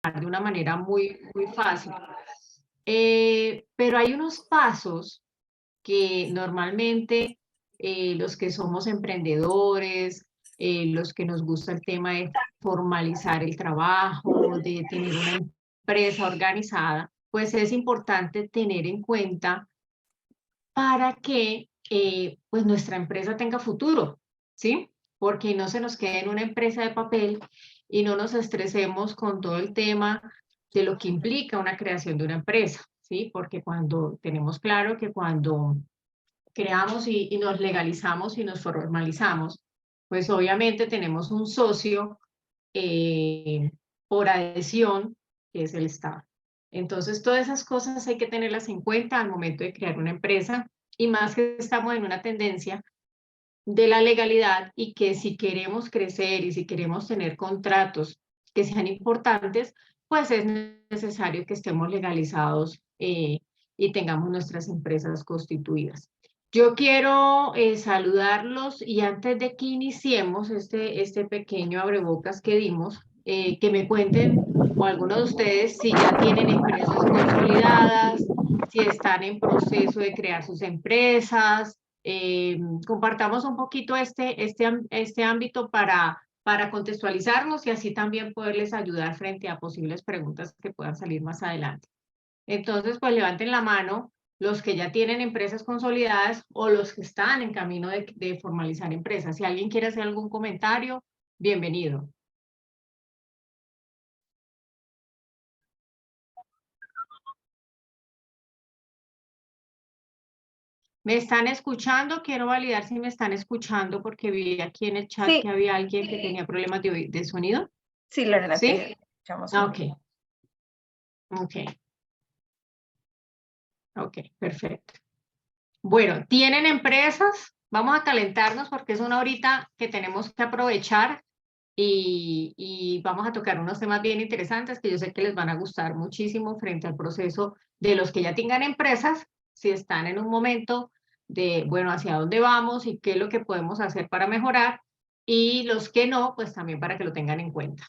de una manera muy fácil. Pero hay unos pasos que normalmente los que somos emprendedores, los que nos gusta el tema de formalizar el trabajo, de tener una empresa organizada, pues es importante tener en cuenta para que pues nuestra empresa tenga futuro, ¿sí? Porque no se nos quede en una empresa de papel y no nos estresemos con todo el tema de lo que implica una creación de una empresa, ¿sí? Porque cuando tenemos claro que cuando creamos y nos legalizamos y nos formalizamos, pues obviamente tenemos un socio eh, por adhesión, que es el Estado. Entonces, todas esas cosas hay que tenerlas en cuenta al momento de crear una empresa y más que estamos en una tendencia de la legalidad y que si queremos crecer y si queremos tener contratos que sean importantes, pues es necesario que estemos legalizados y tengamos nuestras empresas constituidas. Yo quiero saludarlos y antes de que iniciemos este pequeño abrebocas que dimos, que me cuenten o algunos de ustedes si ya tienen empresas consolidadas, si están en proceso de crear sus empresas, compartamos un poquito este ámbito para contextualizarnos y así también poderles ayudar frente a posibles preguntas que puedan salir más adelante. Entonces, pues levanten la mano los que ya tienen empresas consolidadas o los que están en camino de formalizar empresas. Si alguien quiere hacer algún comentario, bienvenido. ¿Me están escuchando? Quiero validar si me están escuchando porque vi aquí en el chat Sí. que había alguien que tenía problemas de sonido. Sí, Lorena, ¿Sí? te escuchamos. Ok, perfecto. Bueno, ¿tienen empresas? Vamos a calentarnos porque es una horita que tenemos que aprovechar y vamos a tocar unos temas bien interesantes que yo sé que les van a gustar muchísimo frente al proceso de los que ya tengan empresas, si están en un momento de, bueno, hacia dónde vamos y qué es lo que podemos hacer para mejorar, y los que no, pues también para que lo tengan en cuenta.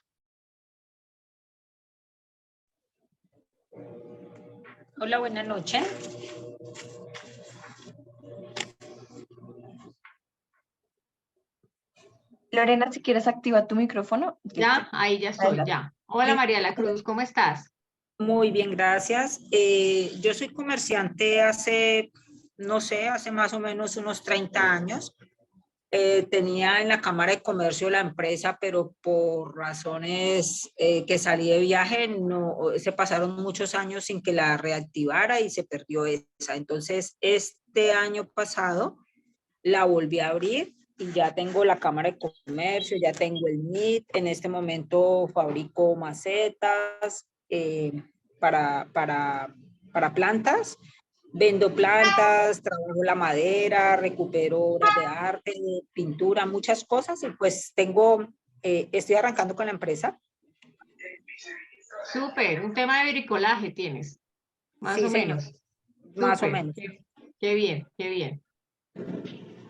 Hola, buenas noches. Lorena, si quieres activa tu micrófono. Ya, ahí ya estoy, Adelante. ya. Hola María la Cruz, ¿cómo estás? Muy bien, gracias. Yo soy comerciante hace, no sé, hace más o menos unos 30 años. Tenía en la Cámara de Comercio la empresa, pero por razones que salí de viaje, no, se pasaron muchos años sin que la reactivara y se perdió esa. Entonces, este año pasado la volví a abrir y ya tengo la Cámara de Comercio, ya tengo el MIT. En este momento fabrico macetas para plantas. Vendo plantas, trabajo la madera, recupero obras de arte, pintura, muchas cosas y pues estoy arrancando con la empresa. Súper, un tema de bricolaje tienes, más Sí, o señor, menos. más o Súper, menos. qué bien, qué bien.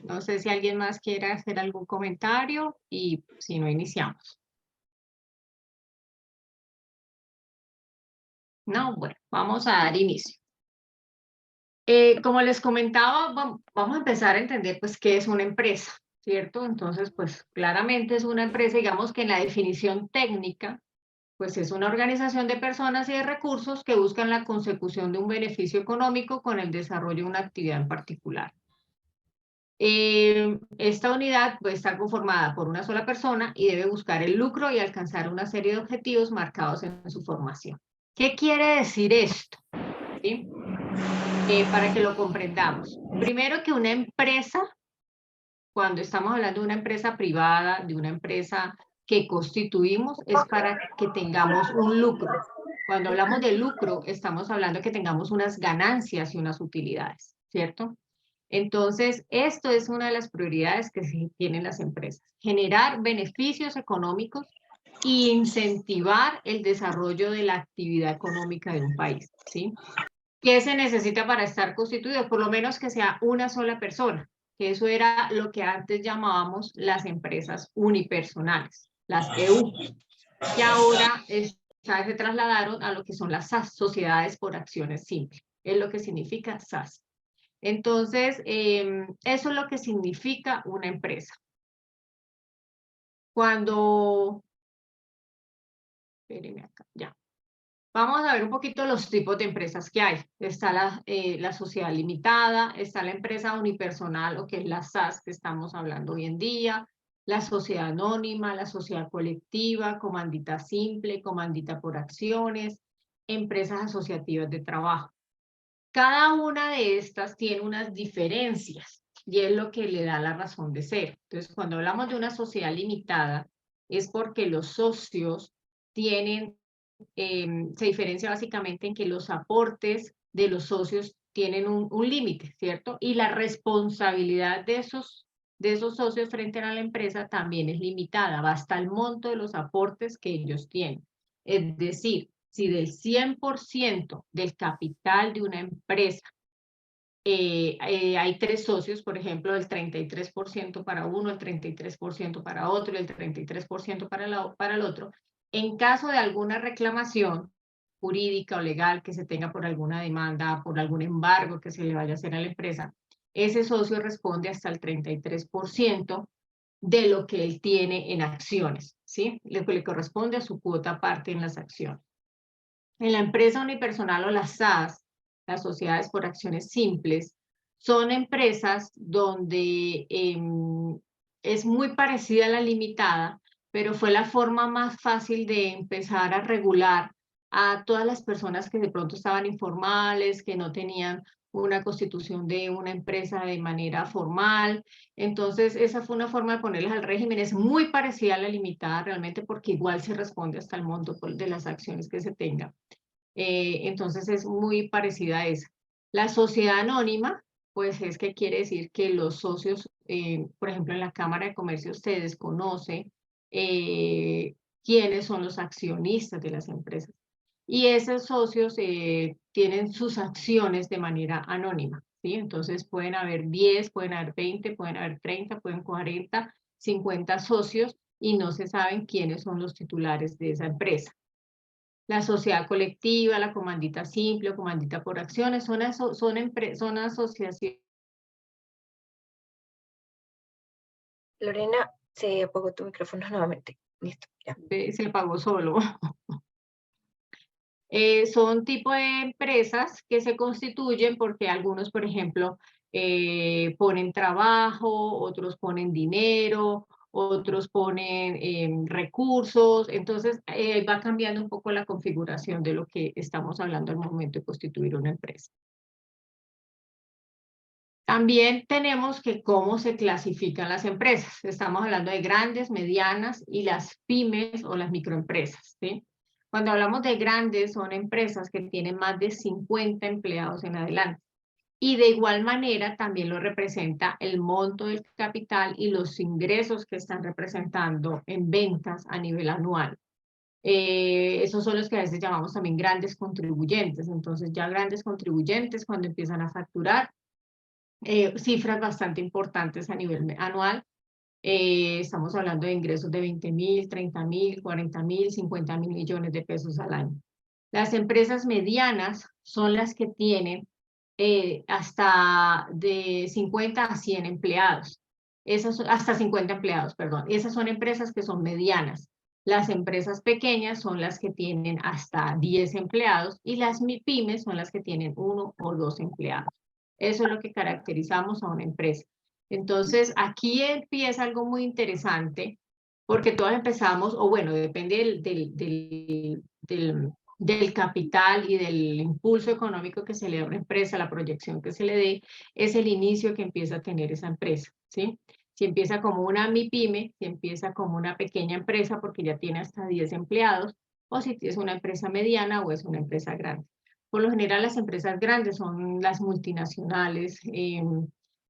No sé si alguien más quiere hacer algún comentario y si no, iniciamos. No, bueno, vamos a dar inicio. Como les comentaba, vamos a empezar a entender pues qué es una empresa, ¿cierto? Entonces, pues claramente es una empresa, digamos que en la definición técnica, pues es una organización de personas y de recursos que buscan la consecución de un beneficio económico con el desarrollo de una actividad en particular. Esta unidad puede estar conformada por una sola persona y debe buscar el lucro y alcanzar una serie de objetivos marcados en su formación. ¿Qué quiere decir esto? ¿Sí? Para que lo comprendamos. Primero que una empresa, cuando estamos hablando de una empresa privada, de una empresa que constituimos, es para que tengamos un lucro. Cuando hablamos de lucro, estamos hablando de que tengamos unas ganancias y unas utilidades, ¿cierto? Entonces, esto es una de las prioridades que tienen las empresas, generar beneficios económicos e incentivar el desarrollo de la actividad económica de un país, ¿sí? ¿Qué se necesita para estar constituido? Por lo menos que sea una sola persona, que eso era lo que antes llamábamos las empresas unipersonales, las EU, que ahora se trasladaron a lo que son las SAS, Sociedades por Acciones Simples. Es lo que significa SAS. Entonces, eso es lo que significa una empresa. Cuando... Espérenme acá, ya. Vamos a ver un poquito los tipos de empresas que hay. Está la sociedad limitada, está la empresa unipersonal, o que es la SAS que estamos hablando hoy en día, la sociedad anónima, la sociedad colectiva, comandita simple, comandita por acciones, empresas asociativas de trabajo. Cada una de estas tiene unas diferencias y es lo que le da la razón de ser. Entonces, cuando hablamos de una sociedad limitada, es porque los socios tienen se diferencia básicamente en que los aportes de los socios tienen un límite, ¿cierto? Y la responsabilidad de esos socios frente a la empresa también es limitada, va hasta el monto de los aportes que ellos tienen. Es decir, si del 100% del capital de una empresa hay 3 socios, por ejemplo, el 33% para uno, el 33% para otro y el 33% para el otro, en caso de alguna reclamación jurídica o legal que se tenga por alguna demanda, por algún embargo que se le vaya a hacer a la empresa, ese socio responde hasta el 33% de lo que él tiene en acciones, ¿sí? Lo que le corresponde a su cuota parte en las acciones. En la empresa unipersonal o las SAS, las sociedades por acciones simples, son empresas donde es muy parecida a la limitada, pero fue la forma más fácil de empezar a regular a todas las personas que de pronto estaban informales, que no tenían una constitución de una empresa de manera formal. Entonces, esa fue una forma de ponerles al régimen. Es muy parecida a la limitada realmente porque igual se responde hasta el monto de las acciones que se tengan. Entonces es muy parecida a esa. La sociedad anónima, pues es que quiere decir que los socios, por ejemplo, en la Cámara de Comercio se desconoce quiénes son los accionistas de las empresas. Y esos socios tienen sus acciones de manera anónima, ¿sí? Entonces pueden haber 10, pueden haber 20, pueden haber 30, pueden 40, 50 socios y no se saben quiénes son los titulares de esa empresa. La sociedad colectiva, la comandita simple o comandita por acciones, son asociaciones. Lorena, se apagó tu micrófono nuevamente. Listo, ya. Se apagó solo. Son tipo de empresas que se constituyen porque algunos, por ejemplo, ponen trabajo, otros ponen dinero, otros ponen recursos, entonces va cambiando un poco la configuración de lo que estamos hablando al momento de constituir una empresa. También tenemos que cómo se clasifican las empresas. Estamos hablando de grandes, medianas y las pymes o las microempresas, ¿sí? Cuando hablamos de grandes, son empresas que tienen más de 50 empleados en adelante. Y de igual manera también lo representa el monto del capital y los ingresos que están representando en ventas a nivel anual. Esos son los que a veces llamamos también grandes contribuyentes. Entonces ya grandes contribuyentes cuando empiezan a facturar cifras bastante importantes a nivel anual. Estamos hablando de ingresos de 20.000, 30.000, 40.000, 50.000 millones de pesos al año. Las empresas medianas son las que tienen hasta de 50 a 100 empleados. Hasta 50 empleados, perdón. Esas son empresas que son medianas. Las empresas pequeñas son las que tienen hasta 10 empleados y las pymes son las que tienen 1 o 2 empleados. Eso es lo que caracterizamos a una empresa. Entonces, aquí empieza algo muy interesante, porque todos empezamos, o bueno, depende del capital y del impulso económico que se le da a una empresa, la proyección que se le dé, es el inicio que empieza a tener esa empresa, ¿sí? Si empieza como una MIPYME, si empieza como una pequeña empresa porque ya tiene hasta 10 empleados, o si es una empresa mediana o es una empresa grande. Por lo general, las empresas grandes son las multinacionales,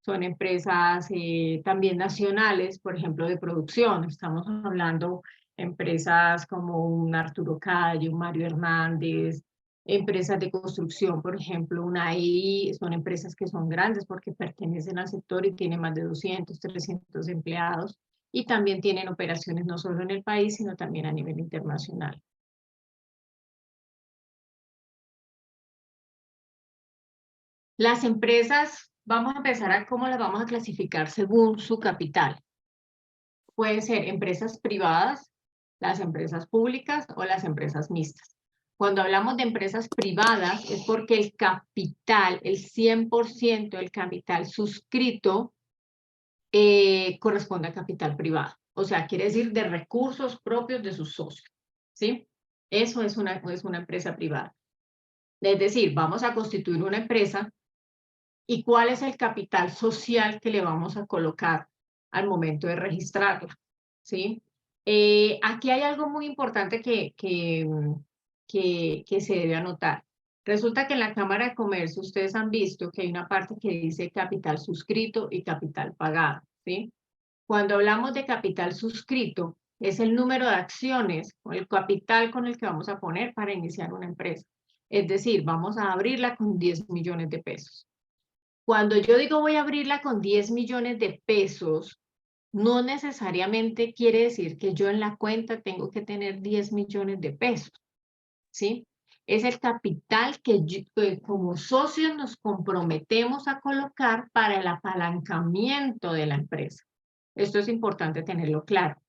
son empresas también nacionales, por ejemplo, de producción. Estamos hablando de empresas como un Arturo Calle, un Mario Hernández, empresas de construcción, por ejemplo, una EI, son empresas que son grandes porque pertenecen al sector y tienen más de 200, 300 empleados y también tienen operaciones no solo en el país, sino también a nivel internacional. Las empresas, vamos a empezar a cómo las vamos a clasificar según su capital. Pueden ser empresas privadas, las empresas públicas o las empresas mixtas. Cuando hablamos de empresas privadas es porque el capital, el 100% del capital suscrito corresponde a capital privado. O sea, quiere decir de recursos propios de sus socios. ¿Sí? Eso es una empresa privada. Es decir, vamos a constituir una empresa y cuál es el capital social que le vamos a colocar al momento de registrarla. ¿Sí? Aquí hay algo muy importante que se debe anotar. Resulta que en la Cámara de Comercio ustedes han visto que hay una parte que dice capital suscrito y capital pagado, ¿sí? Cuando hablamos de capital suscrito, es el número de acciones o el capital con el que vamos a poner para iniciar una empresa. Es decir, vamos a abrirla con 10 millones de pesos. Cuando yo digo voy a abrirla con 10 millones de pesos, no necesariamente quiere decir que yo en la cuenta tengo que tener 10 millones de pesos, ¿sí? Es el capital que como socios nos comprometemos a colocar para el apalancamiento de la empresa. Esto es importante tenerlo claro.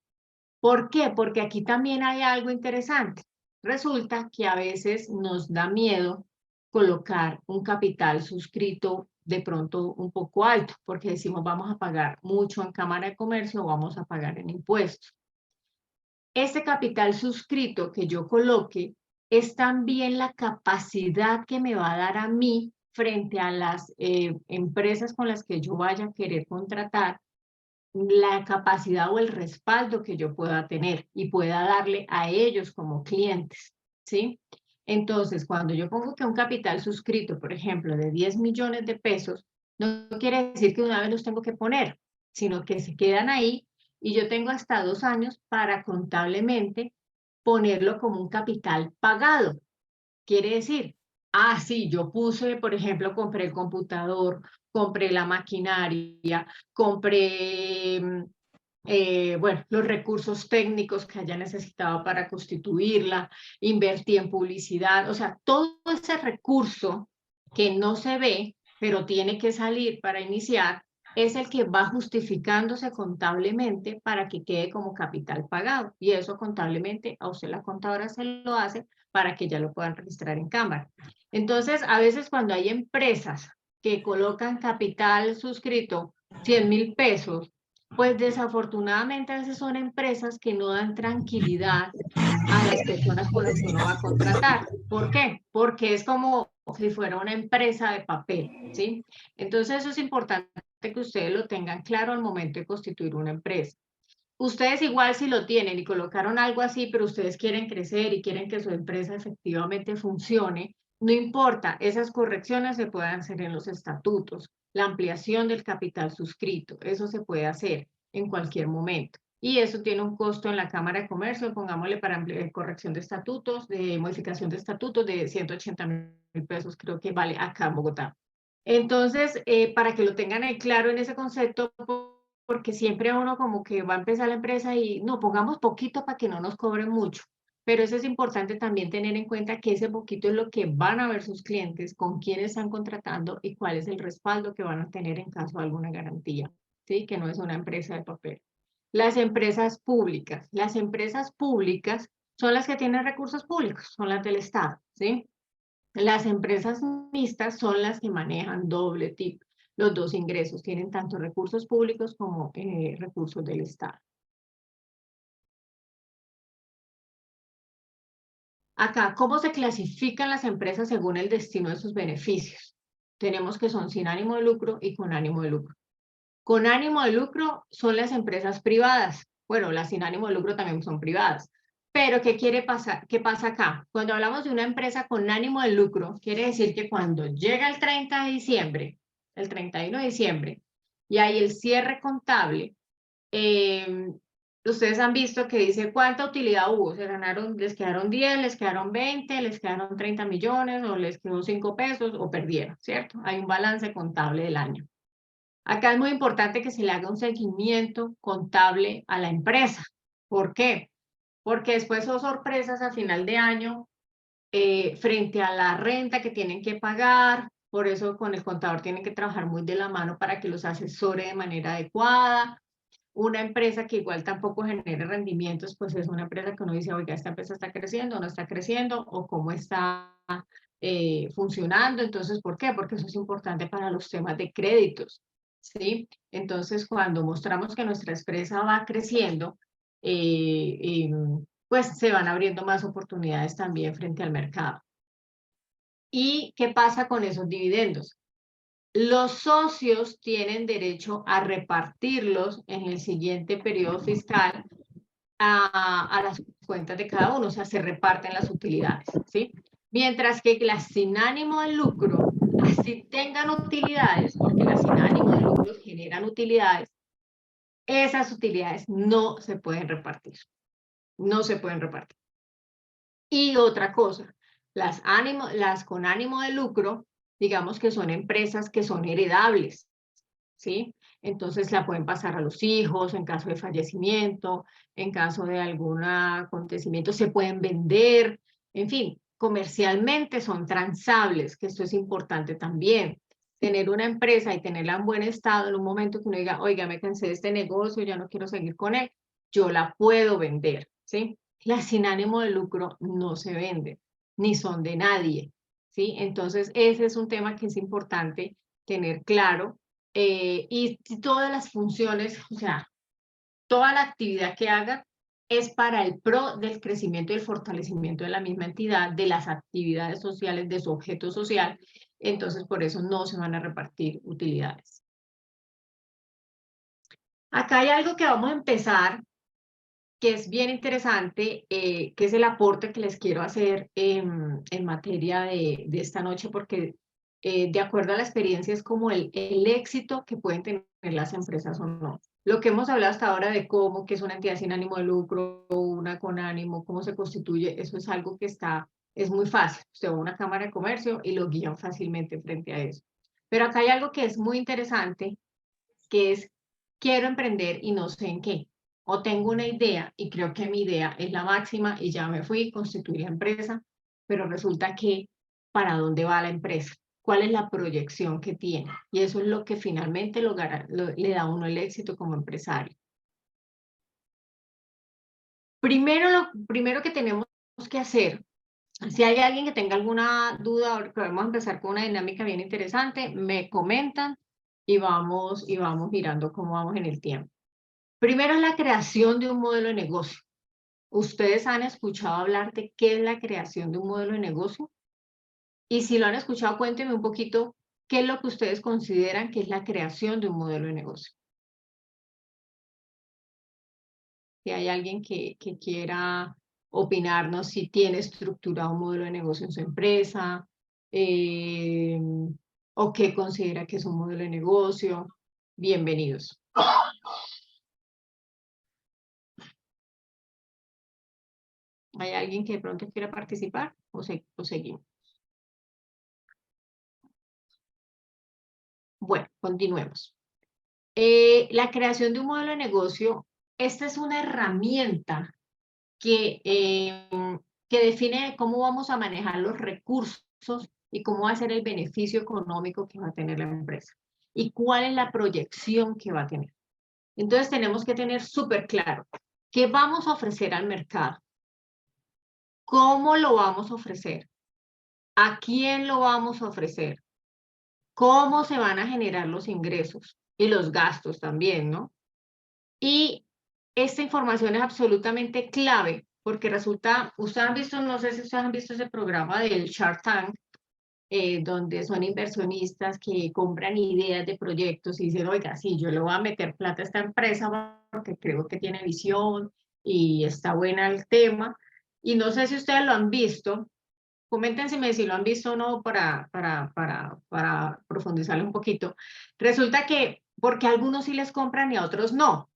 ¿Por qué? Porque aquí también hay algo interesante. Resulta que a veces nos da miedo colocar un capital suscrito de pronto un poco alto, porque decimos vamos a pagar mucho en Cámara de Comercio o vamos a pagar en impuestos. Este capital suscrito que yo coloque es también la capacidad que me va a dar a mí frente a las empresas con las que yo vaya a querer contratar, la capacidad o el respaldo que yo pueda tener y pueda darle a ellos como clientes, ¿sí? Entonces, cuando yo pongo que un capital suscrito, por ejemplo, de 10 millones de pesos, no quiere decir que una vez los tengo que poner, sino que se quedan ahí y yo tengo hasta 2 años para contablemente ponerlo como un capital pagado. Quiere decir, sí, yo puse, por ejemplo, compré el computador, compré la maquinaria, compré, bueno, los recursos técnicos que haya necesitado para constituirla, invertí en publicidad, o sea, todo ese recurso que no se ve, pero tiene que salir para iniciar, es el que va justificándose contablemente para que quede como capital pagado. Y eso contablemente a usted la contadora se lo hace para que ya lo puedan registrar en Cámara. Entonces, a veces cuando hay empresas que colocan capital suscrito 100.000 pesos, pues desafortunadamente a veces son empresas que no dan tranquilidad a las personas con las que uno va a contratar. ¿Por qué? Porque es como si fuera una empresa de papel, ¿sí? Entonces eso es importante que ustedes lo tengan claro al momento de constituir una empresa. Ustedes igual si lo tienen y colocaron algo así, pero ustedes quieren crecer y quieren que su empresa efectivamente funcione, no importa, esas correcciones se pueden hacer en los estatutos, la ampliación del capital suscrito, eso se puede hacer en cualquier momento. Y eso tiene un costo en la Cámara de Comercio, pongámosle para corrección de estatutos, de modificación de estatutos de 180.000 pesos, creo que vale acá en Bogotá. Entonces, para que lo tengan ahí claro en ese concepto, porque siempre uno como que va a empezar la empresa y no, pongamos poquito para que no nos cobren mucho. Pero eso es importante también tener en cuenta que ese poquito es lo que van a ver sus clientes, con quiénes están contratando y cuál es el respaldo que van a tener en caso de alguna garantía, ¿sí? Que no es una empresa de papel. Las empresas públicas son las que tienen recursos públicos, son las del Estado, ¿sí? Las empresas mixtas son las que manejan doble tipo, los dos ingresos, tienen tanto recursos públicos como recursos del Estado. Acá, ¿cómo se clasifican las empresas según el destino de sus beneficios? Tenemos que son sin ánimo de lucro y con ánimo de lucro. Con ánimo de lucro son las empresas privadas. Bueno, las sin ánimo de lucro también son privadas. Pero, ¿qué quiere pasar? ¿Qué pasa acá? Cuando hablamos de una empresa con ánimo de lucro, quiere decir que cuando llega el 30 de diciembre, el 31 de diciembre, y hay el cierre contable, ustedes han visto que dice cuánta utilidad hubo. Les quedaron 10, les quedaron 20, les quedaron 30 millones, o les quedó 5 pesos, o perdieron, ¿cierto? Hay un balance contable del año. Acá es muy importante que se le haga un seguimiento contable a la empresa. ¿Por qué? Porque después son sorpresas a final de año frente a la renta que tienen que pagar, por eso con el contador tienen que trabajar muy de la mano para que los asesore de manera adecuada. Una empresa que igual tampoco genere rendimientos, pues es una empresa que uno dice, oiga, esta empresa está creciendo, no está creciendo, o cómo está funcionando. Entonces, ¿por qué? Porque eso es importante para los temas de créditos, ¿sí? Entonces, cuando mostramos que nuestra empresa va creciendo, pues se van abriendo más oportunidades también frente al mercado. ¿Y qué pasa con esos dividendos? Los socios tienen derecho a repartirlos en el siguiente periodo fiscal a las cuentas de cada uno, o sea, se reparten las utilidades, ¿sí? Mientras que las sin ánimo de lucro, así tengan utilidades, porque las sin ánimo de lucro generan utilidades, esas utilidades no se pueden repartir, no se pueden repartir. Y otra cosa, las con ánimo de lucro, digamos que son empresas que son heredables, ¿sí? Entonces la pueden pasar a los hijos en caso de fallecimiento, en caso de algún acontecimiento, se pueden vender, en fin, comercialmente son transables, que esto es importante también. Tener una empresa y tenerla en buen estado en un momento que uno diga, oiga, me cansé de este negocio, ya no quiero seguir con él, yo la puedo vender, ¿sí? Las sin ánimo de lucro no se venden, ni son de nadie, ¿sí? Entonces ese es un tema que es importante tener claro y todas las funciones, o sea, toda la actividad que haga es para el pro del crecimiento y el fortalecimiento de la misma entidad, de las actividades sociales, de su objeto social. Entonces, por eso no se van a repartir utilidades. Acá hay algo que vamos a empezar, que es bien interesante, que es el aporte que les quiero hacer en materia de esta noche, porque de acuerdo a la experiencia es como el éxito que pueden tener las empresas o no. Lo que hemos hablado hasta ahora de cómo, que es una entidad sin ánimo de lucro, una con ánimo, cómo se constituye, eso es algo que es muy fácil. Usted va a una cámara de comercio y lo guían fácilmente frente a eso. Pero acá hay algo que es muy interesante, que es, quiero emprender y no sé en qué. O tengo una idea y creo que mi idea es la máxima y ya me fui, constituí la empresa, pero resulta que, ¿para dónde va la empresa? ¿Cuál es la proyección que tiene? Y eso es lo que finalmente le da a uno el éxito como empresario. Lo primero que tenemos que hacer, si hay alguien que tenga alguna duda, vamos a empezar con una dinámica bien interesante, me comentan y vamos mirando cómo vamos en el tiempo. Primero es la creación de un modelo de negocio. ¿Ustedes han escuchado hablar de qué es la creación de un modelo de negocio? Y si lo han escuchado, cuéntenme un poquito qué es lo que ustedes consideran que es la creación de un modelo de negocio. Si hay alguien que quiera opinarnos si tiene estructurado un modelo de negocio en su empresa, o qué considera que es un modelo de negocio, bienvenidos. ¿Hay alguien que de pronto quiera participar o seguimos? Bueno, continuemos. La creación de un modelo de negocio, esta es una herramienta que define cómo vamos a manejar los recursos y cómo va a ser el beneficio económico que va a tener la empresa y cuál es la proyección que va a tener. Entonces tenemos que tener súper claro qué vamos a ofrecer al mercado, cómo lo vamos a ofrecer, a quién lo vamos a ofrecer, cómo se van a generar los ingresos y los gastos también, ¿no? Y esta información es absolutamente clave porque resulta, ustedes han visto, no sé si ustedes han visto ese programa del Shark Tank, donde son inversionistas que compran ideas de proyectos y dicen, oiga, sí, yo le voy a meter plata a esta empresa porque creo que tiene visión y está buena el tema. Y no sé si ustedes lo han visto, coméntenseme si lo han visto o no para profundizarlo un poquito. Resulta que, porque a algunos sí les compran y a otros no.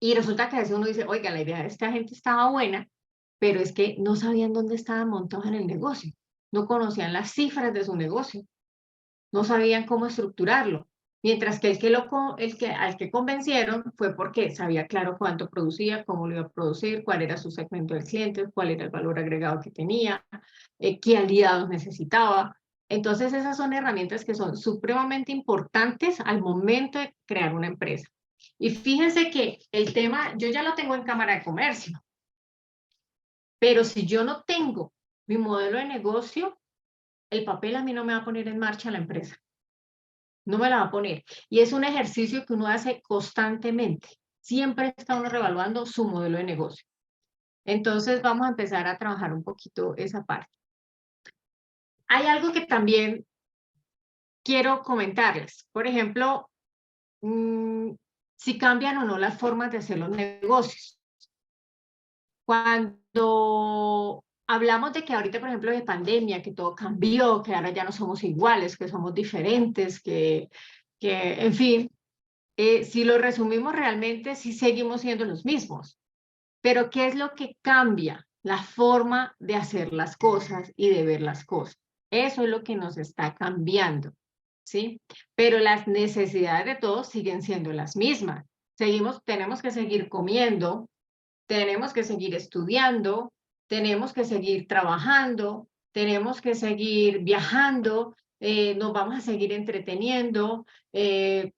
Y resulta que a veces uno dice, oiga, la idea de esta gente estaba buena, pero es que no sabían dónde estaban montados en el negocio, no conocían las cifras de su negocio, no sabían cómo estructurarlo. Mientras que al que convencieron fue porque sabía claro cuánto producía, cómo lo iba a producir, cuál era su segmento de clientes, cuál era el valor agregado que tenía, qué aliados necesitaba. Entonces esas son herramientas que son supremamente importantes al momento de crear una empresa. Y fíjense que el tema, yo ya lo tengo en Cámara de Comercio, pero si yo no tengo mi modelo de negocio, el papel a mí no me va a poner en marcha la empresa. No me la va a poner. Y es un ejercicio que uno hace constantemente. Siempre está uno revaluando su modelo de negocio. Entonces vamos a empezar a trabajar un poquito esa parte. Hay algo que también quiero comentarles. Por ejemplo, si cambian o no las formas de hacer los negocios. Cuando hablamos de que ahorita, por ejemplo, de pandemia, que todo cambió, que ahora ya no somos iguales, que somos diferentes, en fin, si lo resumimos realmente, sí seguimos siendo los mismos. Pero ¿qué es lo que cambia? La forma de hacer las cosas y de ver las cosas. Eso es lo que nos está cambiando, ¿sí? Pero las necesidades de todos siguen siendo las mismas. Tenemos que seguir comiendo, tenemos que seguir estudiando, tenemos que seguir trabajando, tenemos que seguir viajando, nos vamos a seguir entreteniendo,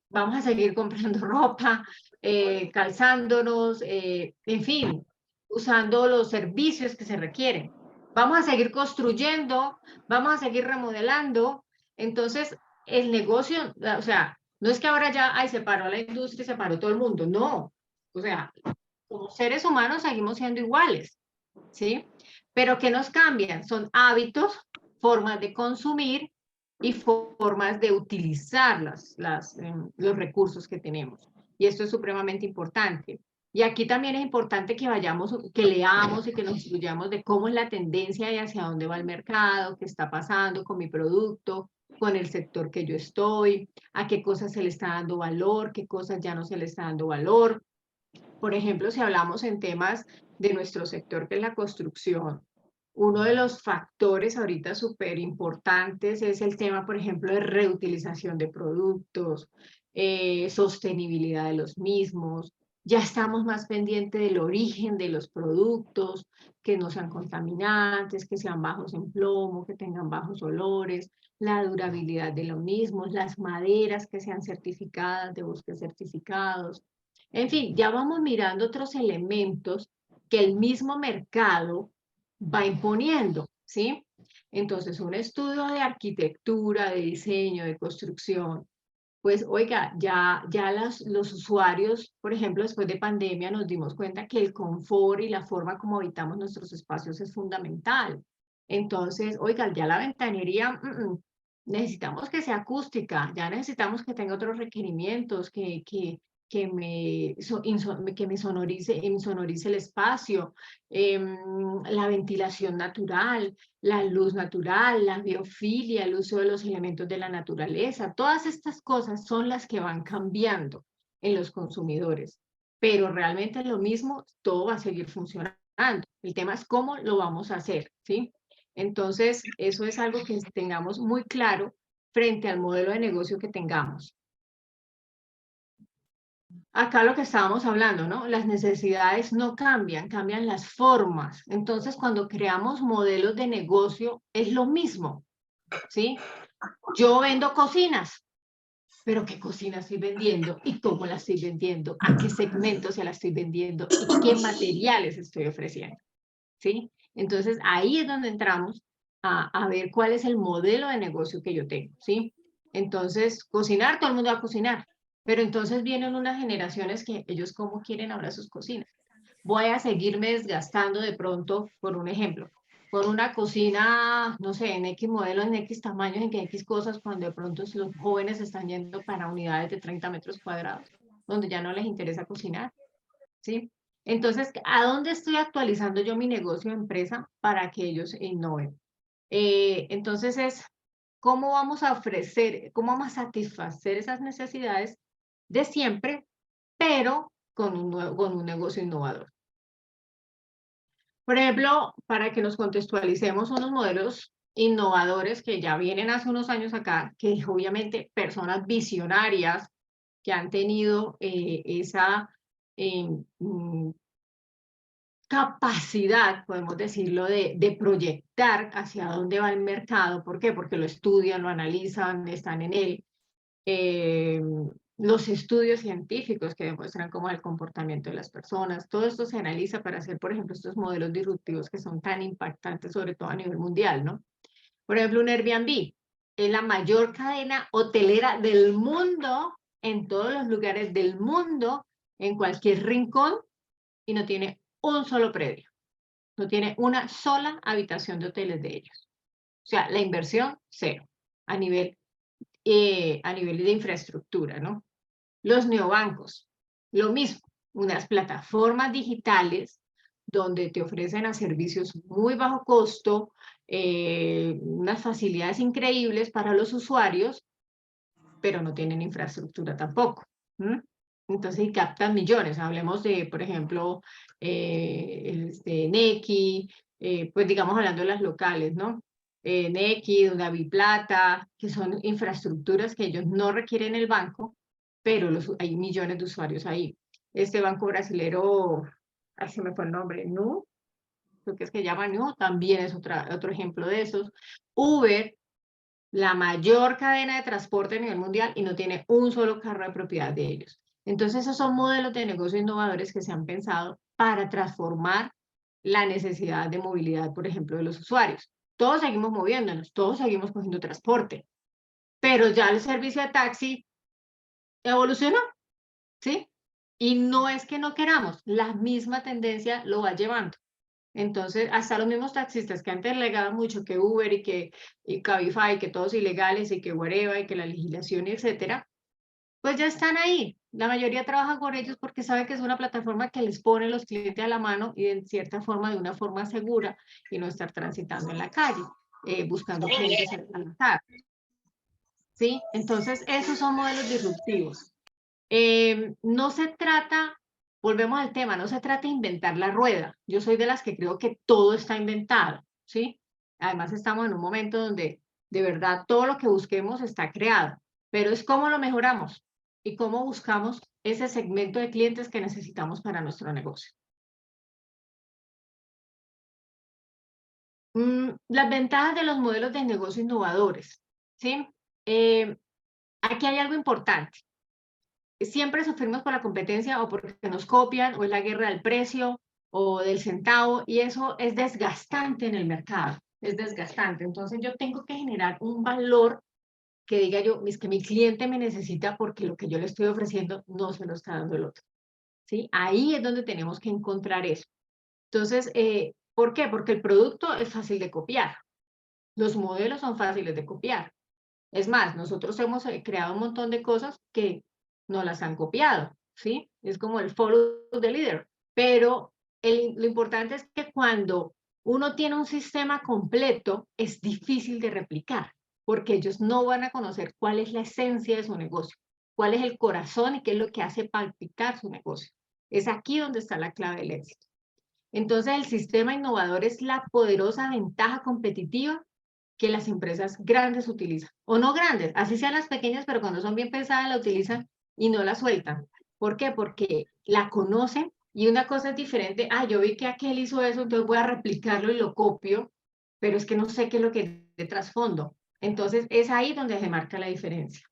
vamos a seguir comprando ropa, calzándonos, en fin, usando los servicios que se requieren. Vamos a seguir construyendo, vamos a seguir remodelando. Entonces, el negocio, o sea, no es que ahora ya, ay, se paró la industria, se paró todo el mundo, no. O sea, como seres humanos seguimos siendo iguales, ¿sí? Pero ¿qué nos cambian? Son hábitos, formas de consumir y formas de utilizar los recursos que tenemos. Y esto es supremamente importante. Y aquí también es importante que vayamos, que leamos y que nos instruyamos de cómo es la tendencia y hacia dónde va el mercado, qué está pasando con mi producto, con el sector que yo estoy, a qué cosas se le está dando valor, qué cosas ya no se le está dando valor. Por ejemplo, si hablamos en temas de nuestro sector, que es la construcción, uno de los factores ahorita súper importantes es el tema, por ejemplo, de reutilización de productos, sostenibilidad de los mismos. Ya estamos más pendientes del origen de los productos, que no sean contaminantes, que sean bajos en plomo, que tengan bajos olores, la durabilidad de los mismos, las maderas que sean certificadas, de bosques certificados. En fin, ya vamos mirando otros elementos que el mismo mercado va imponiendo, ¿sí? Entonces, un estudio de arquitectura, de diseño, de construcción, pues, oiga, ya los usuarios, por ejemplo, después de pandemia nos dimos cuenta que el confort y la forma como habitamos nuestros espacios es fundamental. Entonces, oiga, ya la ventanería, necesitamos que sea acústica, ya necesitamos que tenga otros requerimientos, que me sonorice el espacio, la ventilación natural, la luz natural, la biofilia, el uso de los elementos de la naturaleza. Todas estas cosas son las que van cambiando en los consumidores. Pero realmente lo mismo, todo va a seguir funcionando. El tema es cómo lo vamos a hacer, ¿sí? Entonces, eso es algo que tengamos muy claro frente al modelo de negocio que tengamos. Acá lo que estábamos hablando, ¿no? Las necesidades no cambian, cambian las formas. Entonces, cuando creamos modelos de negocio, es lo mismo, ¿sí? Yo vendo cocinas, pero ¿qué cocina estoy vendiendo? ¿Y cómo la estoy vendiendo? ¿A qué segmento se la estoy vendiendo? ¿Y qué materiales estoy ofreciendo? ¿Sí? Entonces, ahí es donde entramos a ver cuál es el modelo de negocio que yo tengo, ¿sí? Entonces, cocinar, todo el mundo va a cocinar, pero entonces vienen unas generaciones que ellos cómo quieren ahora sus cocinas. Voy a seguirme desgastando de pronto, por un ejemplo, con una cocina, no sé, en X modelo, en X tamaños, en X cosas, cuando de pronto los jóvenes están yendo para unidades de 30 metros cuadrados, donde ya no les interesa cocinar, ¿sí? Entonces, ¿a dónde estoy actualizando yo mi negocio de empresa para que ellos innoven? Entonces es, ¿cómo vamos a ofrecer, cómo vamos a satisfacer esas necesidades de siempre, pero con un negocio innovador? Por ejemplo, para que nos contextualicemos unos modelos innovadores que ya vienen hace unos años acá, que obviamente personas visionarias que han tenido esa capacidad, podemos decirlo, de proyectar hacia dónde va el mercado. ¿Por qué? Porque lo estudian, lo analizan, están en él. Los estudios científicos que demuestran cómo es el comportamiento de las personas, todo esto se analiza para hacer, por ejemplo, estos modelos disruptivos que son tan impactantes, sobre todo a nivel mundial, ¿no? Por ejemplo, un Airbnb es la mayor cadena hotelera del mundo, en todos los lugares del mundo, en cualquier rincón, y no tiene un solo predio, no tiene una sola habitación de hoteles de ellos. O sea, la inversión, cero, a nivel de infraestructura, ¿no? Los neobancos, lo mismo, unas plataformas digitales donde te ofrecen a servicios muy bajo costo, unas facilidades increíbles para los usuarios, pero no tienen infraestructura tampoco. Entonces, y captan millones. Hablemos de, por ejemplo, Nequi, pues digamos hablando de las locales, ¿no? Nequi, Daviplata, que son infraestructuras que ellos no requieren el banco, pero hay millones de usuarios ahí. Este banco brasilero, ay, se me fue el nombre, ¿no? Creo que es que llama ¿no? También es otro ejemplo de esos. Uber, la mayor cadena de transporte a nivel mundial y no tiene un solo carro de propiedad de ellos. Entonces, esos son modelos de negocio innovadores que se han pensado para transformar la necesidad de movilidad, por ejemplo, de los usuarios. Todos seguimos moviéndonos, todos seguimos cogiendo transporte, pero ya el servicio de taxi evolucionó, ¿sí? Y no es que no queramos, la misma tendencia lo va llevando. Entonces, hasta los mismos taxistas que antes alegaban mucho que Uber y Cabify, que todos ilegales y que whatever, y que la legislación, etcétera, pues ya están ahí. La mayoría trabaja con ellos porque sabe que es una plataforma que les pone los clientes a la mano y de cierta forma, de una forma segura y no estar transitando en la calle, buscando clientes al azar. ¿Sí? Entonces, esos son modelos disruptivos. No se trata, volvemos al tema, no se trata de inventar la rueda. Yo soy de las que creo que todo está inventado, ¿sí? Además estamos en un momento donde de verdad todo lo que busquemos está creado, pero es cómo lo mejoramos y cómo buscamos ese segmento de clientes que necesitamos para nuestro negocio. Las ventajas de los modelos de negocio innovadores, ¿sí? Aquí hay algo importante. Siempre sufrimos por la competencia o porque nos copian o es la guerra del precio o del centavo y eso es desgastante en el mercado, es desgastante. Entonces yo tengo que generar un valor que diga yo, es que mi cliente me necesita porque lo que yo le estoy ofreciendo no se lo está dando el otro. ¿Sí? Ahí es donde tenemos que encontrar eso. Entonces, ¿por qué? Porque el producto es fácil de copiar. Los modelos son fáciles de copiar. Es más, nosotros hemos creado un montón de cosas que no las han copiado, ¿sí? Es como el follow the leader. Pero lo importante es que cuando uno tiene un sistema completo, es difícil de replicar, porque ellos no van a conocer cuál es la esencia de su negocio, cuál es el corazón y qué es lo que hace palpitar su negocio. Es aquí donde está la clave del éxito. Entonces, el sistema innovador es la poderosa ventaja competitiva que las empresas grandes utilizan, o no grandes, así sean las pequeñas, pero cuando son bien pensadas la utilizan y no la sueltan. ¿Por qué? Porque la conocen y una cosa es diferente, yo vi que aquel hizo eso, entonces voy a replicarlo y lo copio, pero es que no sé qué es lo que es de trasfondo. Entonces es ahí donde se marca la diferencia.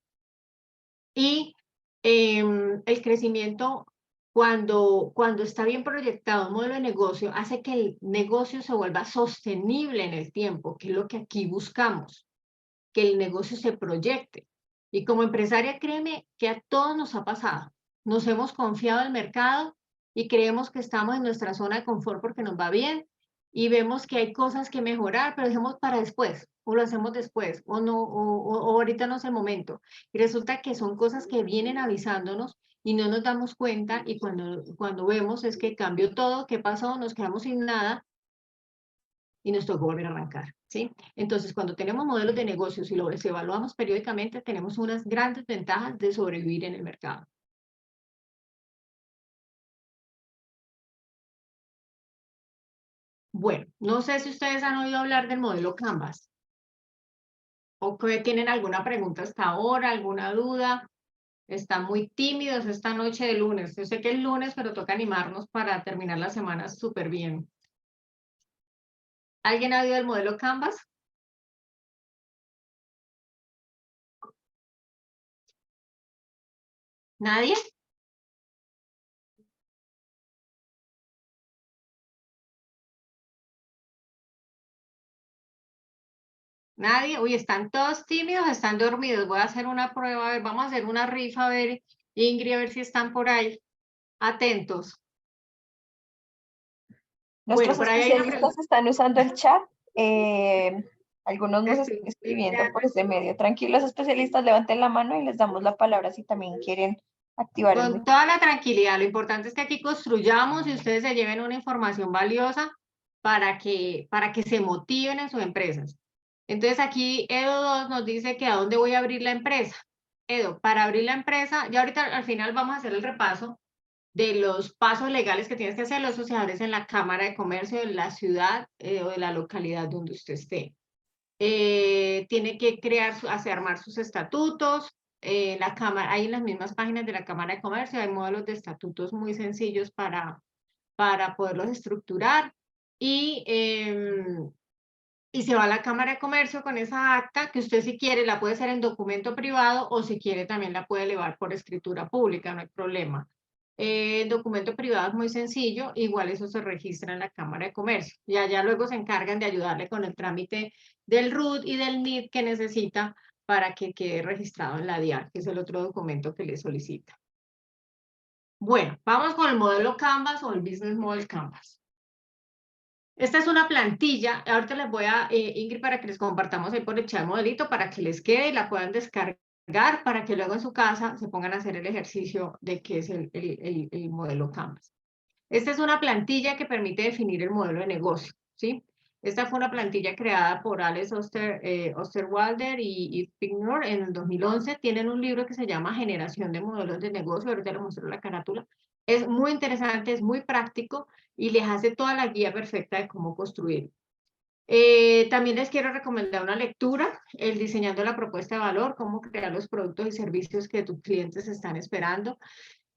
Y el crecimiento, cuando está bien proyectado un modelo de negocio, hace que el negocio se vuelva sostenible en el tiempo, que es lo que aquí buscamos, que el negocio se proyecte. Y como empresaria, créeme que a todos nos ha pasado. Nos hemos confiado al mercado y creemos que estamos en nuestra zona de confort porque nos va bien y vemos que hay cosas que mejorar, pero dejemos para después, o lo hacemos después, o no, o ahorita no es el momento. Y resulta que son cosas que vienen avisándonos y no nos damos cuenta y cuando vemos es que cambió todo, ¿qué pasó? Nos quedamos sin nada y nos tocó volver a arrancar, ¿sí? Entonces, cuando tenemos modelos de negocios y los evaluamos periódicamente, tenemos unas grandes ventajas de sobrevivir en el mercado. Bueno, no sé si ustedes han oído hablar del modelo Canvas o que tienen alguna pregunta hasta ahora, alguna duda. Están muy tímidos esta noche de lunes. Yo sé que es lunes, pero toca animarnos para terminar la semana súper bien. ¿Alguien ha oído el modelo Canvas? ¿Nadie? ¿Nadie? Uy, están todos tímidos, están dormidos. Voy a hacer una prueba, a ver, vamos a hacer una rifa, a ver, Ingrid, a ver si están por ahí. Atentos. Bueno, Nuestros por ahí hay una especialistas pregunta. están usando el chat. Algunos nos están Estoy escribiendo por ese medio. Tranquilos, especialistas, levanten la mano y les damos la palabra si también quieren activar el con micrófono. toda la tranquilidad. Lo importante es que aquí construyamos y ustedes se lleven una información valiosa para que se motiven en sus empresas. Entonces aquí Edo 2 nos dice que a dónde voy a abrir la empresa. Edo, para abrir la empresa, ya ahorita al final vamos a hacer el repaso de los pasos legales que tienes que hacer los asociadores en la Cámara de Comercio de la ciudad o de la localidad donde usted esté. Tiene que armar sus estatutos. La Cámara, hay en las mismas páginas de la Cámara de Comercio, hay modelos de estatutos muy sencillos para poderlos estructurar. Y se va a la Cámara de Comercio con esa acta que usted si quiere la puede hacer en documento privado o si quiere también la puede elevar por escritura pública, no hay problema. El documento privado es muy sencillo, igual eso se registra en la Cámara de Comercio. Y allá luego se encargan de ayudarle con el trámite del RUT y del NID que necesita para que quede registrado en la DIAN, que es el otro documento que le solicita. Bueno, vamos con el modelo Canvas o el Business Model Canvas. Esta es una plantilla, ahorita les voy a, Ingrid, para que les compartamos ahí por el chat el modelito, para que les quede y la puedan descargar, para que luego en su casa se pongan a hacer el ejercicio de qué es el modelo Canvas. Esta es una plantilla que permite definir el modelo de negocio, ¿sí? Esta fue una plantilla creada por Alex Osterwalder y Pignor en el 2011. Tienen un libro que se llama Generación de Modelos de Negocio, ahorita les muestro la carátula. Es muy interesante, es muy práctico y les hace toda la guía perfecta de cómo construir. También les quiero recomendar una lectura, el Diseñando la Propuesta de Valor, cómo crear los productos y servicios que tus clientes están esperando.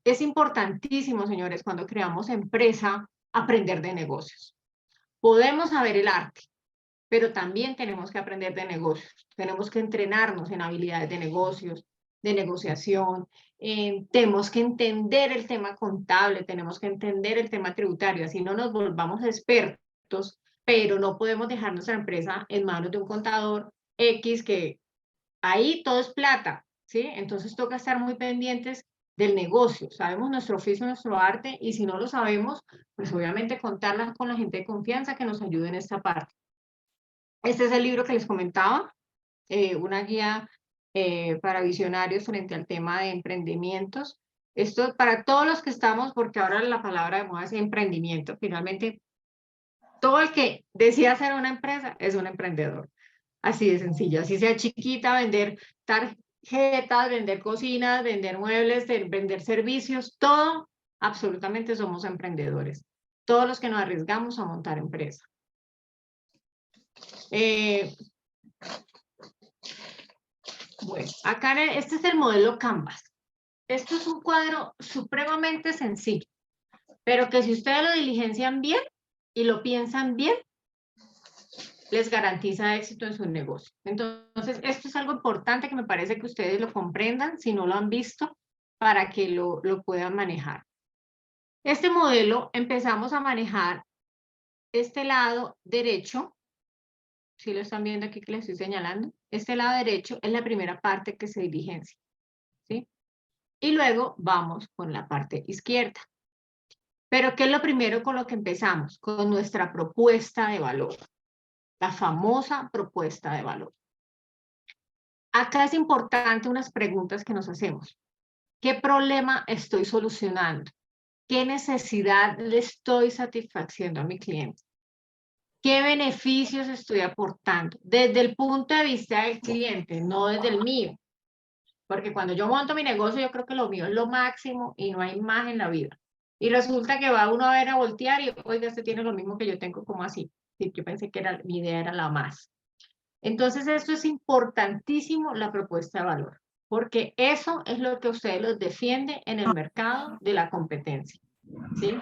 Es importantísimo, señores, cuando creamos empresa, aprender de negocios. Podemos saber el arte, pero también tenemos que aprender de negocios. Tenemos que entrenarnos en habilidades de negocios, de negociación. Tenemos que entender el tema contable, tenemos que entender el tema tributario, así no nos volvamos expertos, pero no podemos dejar nuestra empresa en manos de un contador X que ahí todo es plata, ¿sí? Entonces toca estar muy pendientes del negocio. Sabemos nuestro oficio, nuestro arte, y si no lo sabemos, pues obviamente contarlas con la gente de confianza que nos ayude en esta parte. Este es el libro que les comentaba, una guía para visionarios frente al tema de emprendimientos. Esto para todos los que estamos, porque ahora la palabra de moda es emprendimiento. Finalmente, todo el que decida hacer una empresa es un emprendedor. Así de sencillo, así sea chiquita, vender tarjetas, vender cocinas, vender muebles, vender servicios, todo, absolutamente somos emprendedores. Todos los que nos arriesgamos a montar empresa. Bueno, acá este es el modelo Canvas. Esto es un cuadro supremamente sencillo, pero que si ustedes lo diligencian bien y lo piensan bien, les garantiza éxito en su negocio. Entonces, esto es algo importante que me parece que ustedes lo comprendan, si no lo han visto, para que lo puedan manejar. Este modelo empezamos a manejar este lado derecho, si lo están viendo aquí que les estoy señalando, este lado derecho es la primera parte que se diligencia, ¿sí? Y luego vamos con la parte izquierda. Pero ¿qué es lo primero con lo que empezamos? Con nuestra propuesta de valor, la famosa propuesta de valor. Acá es importante unas preguntas que nos hacemos. ¿Qué problema estoy solucionando? ¿Qué necesidad le estoy satisfaciendo a mi cliente? ¿Qué beneficios estoy aportando? Desde el punto de vista del cliente, no desde el mío. Porque cuando yo monto mi negocio, yo creo que lo mío es lo máximo y no hay más en la vida. Y resulta que va uno a ver a voltear y, oiga, este tiene lo mismo que yo tengo, como así. Sí, yo pensé que mi idea era la más. Entonces, esto es importantísimo, la propuesta de valor. porque eso es lo que ustedes los defiende en el mercado de la competencia, ¿sí?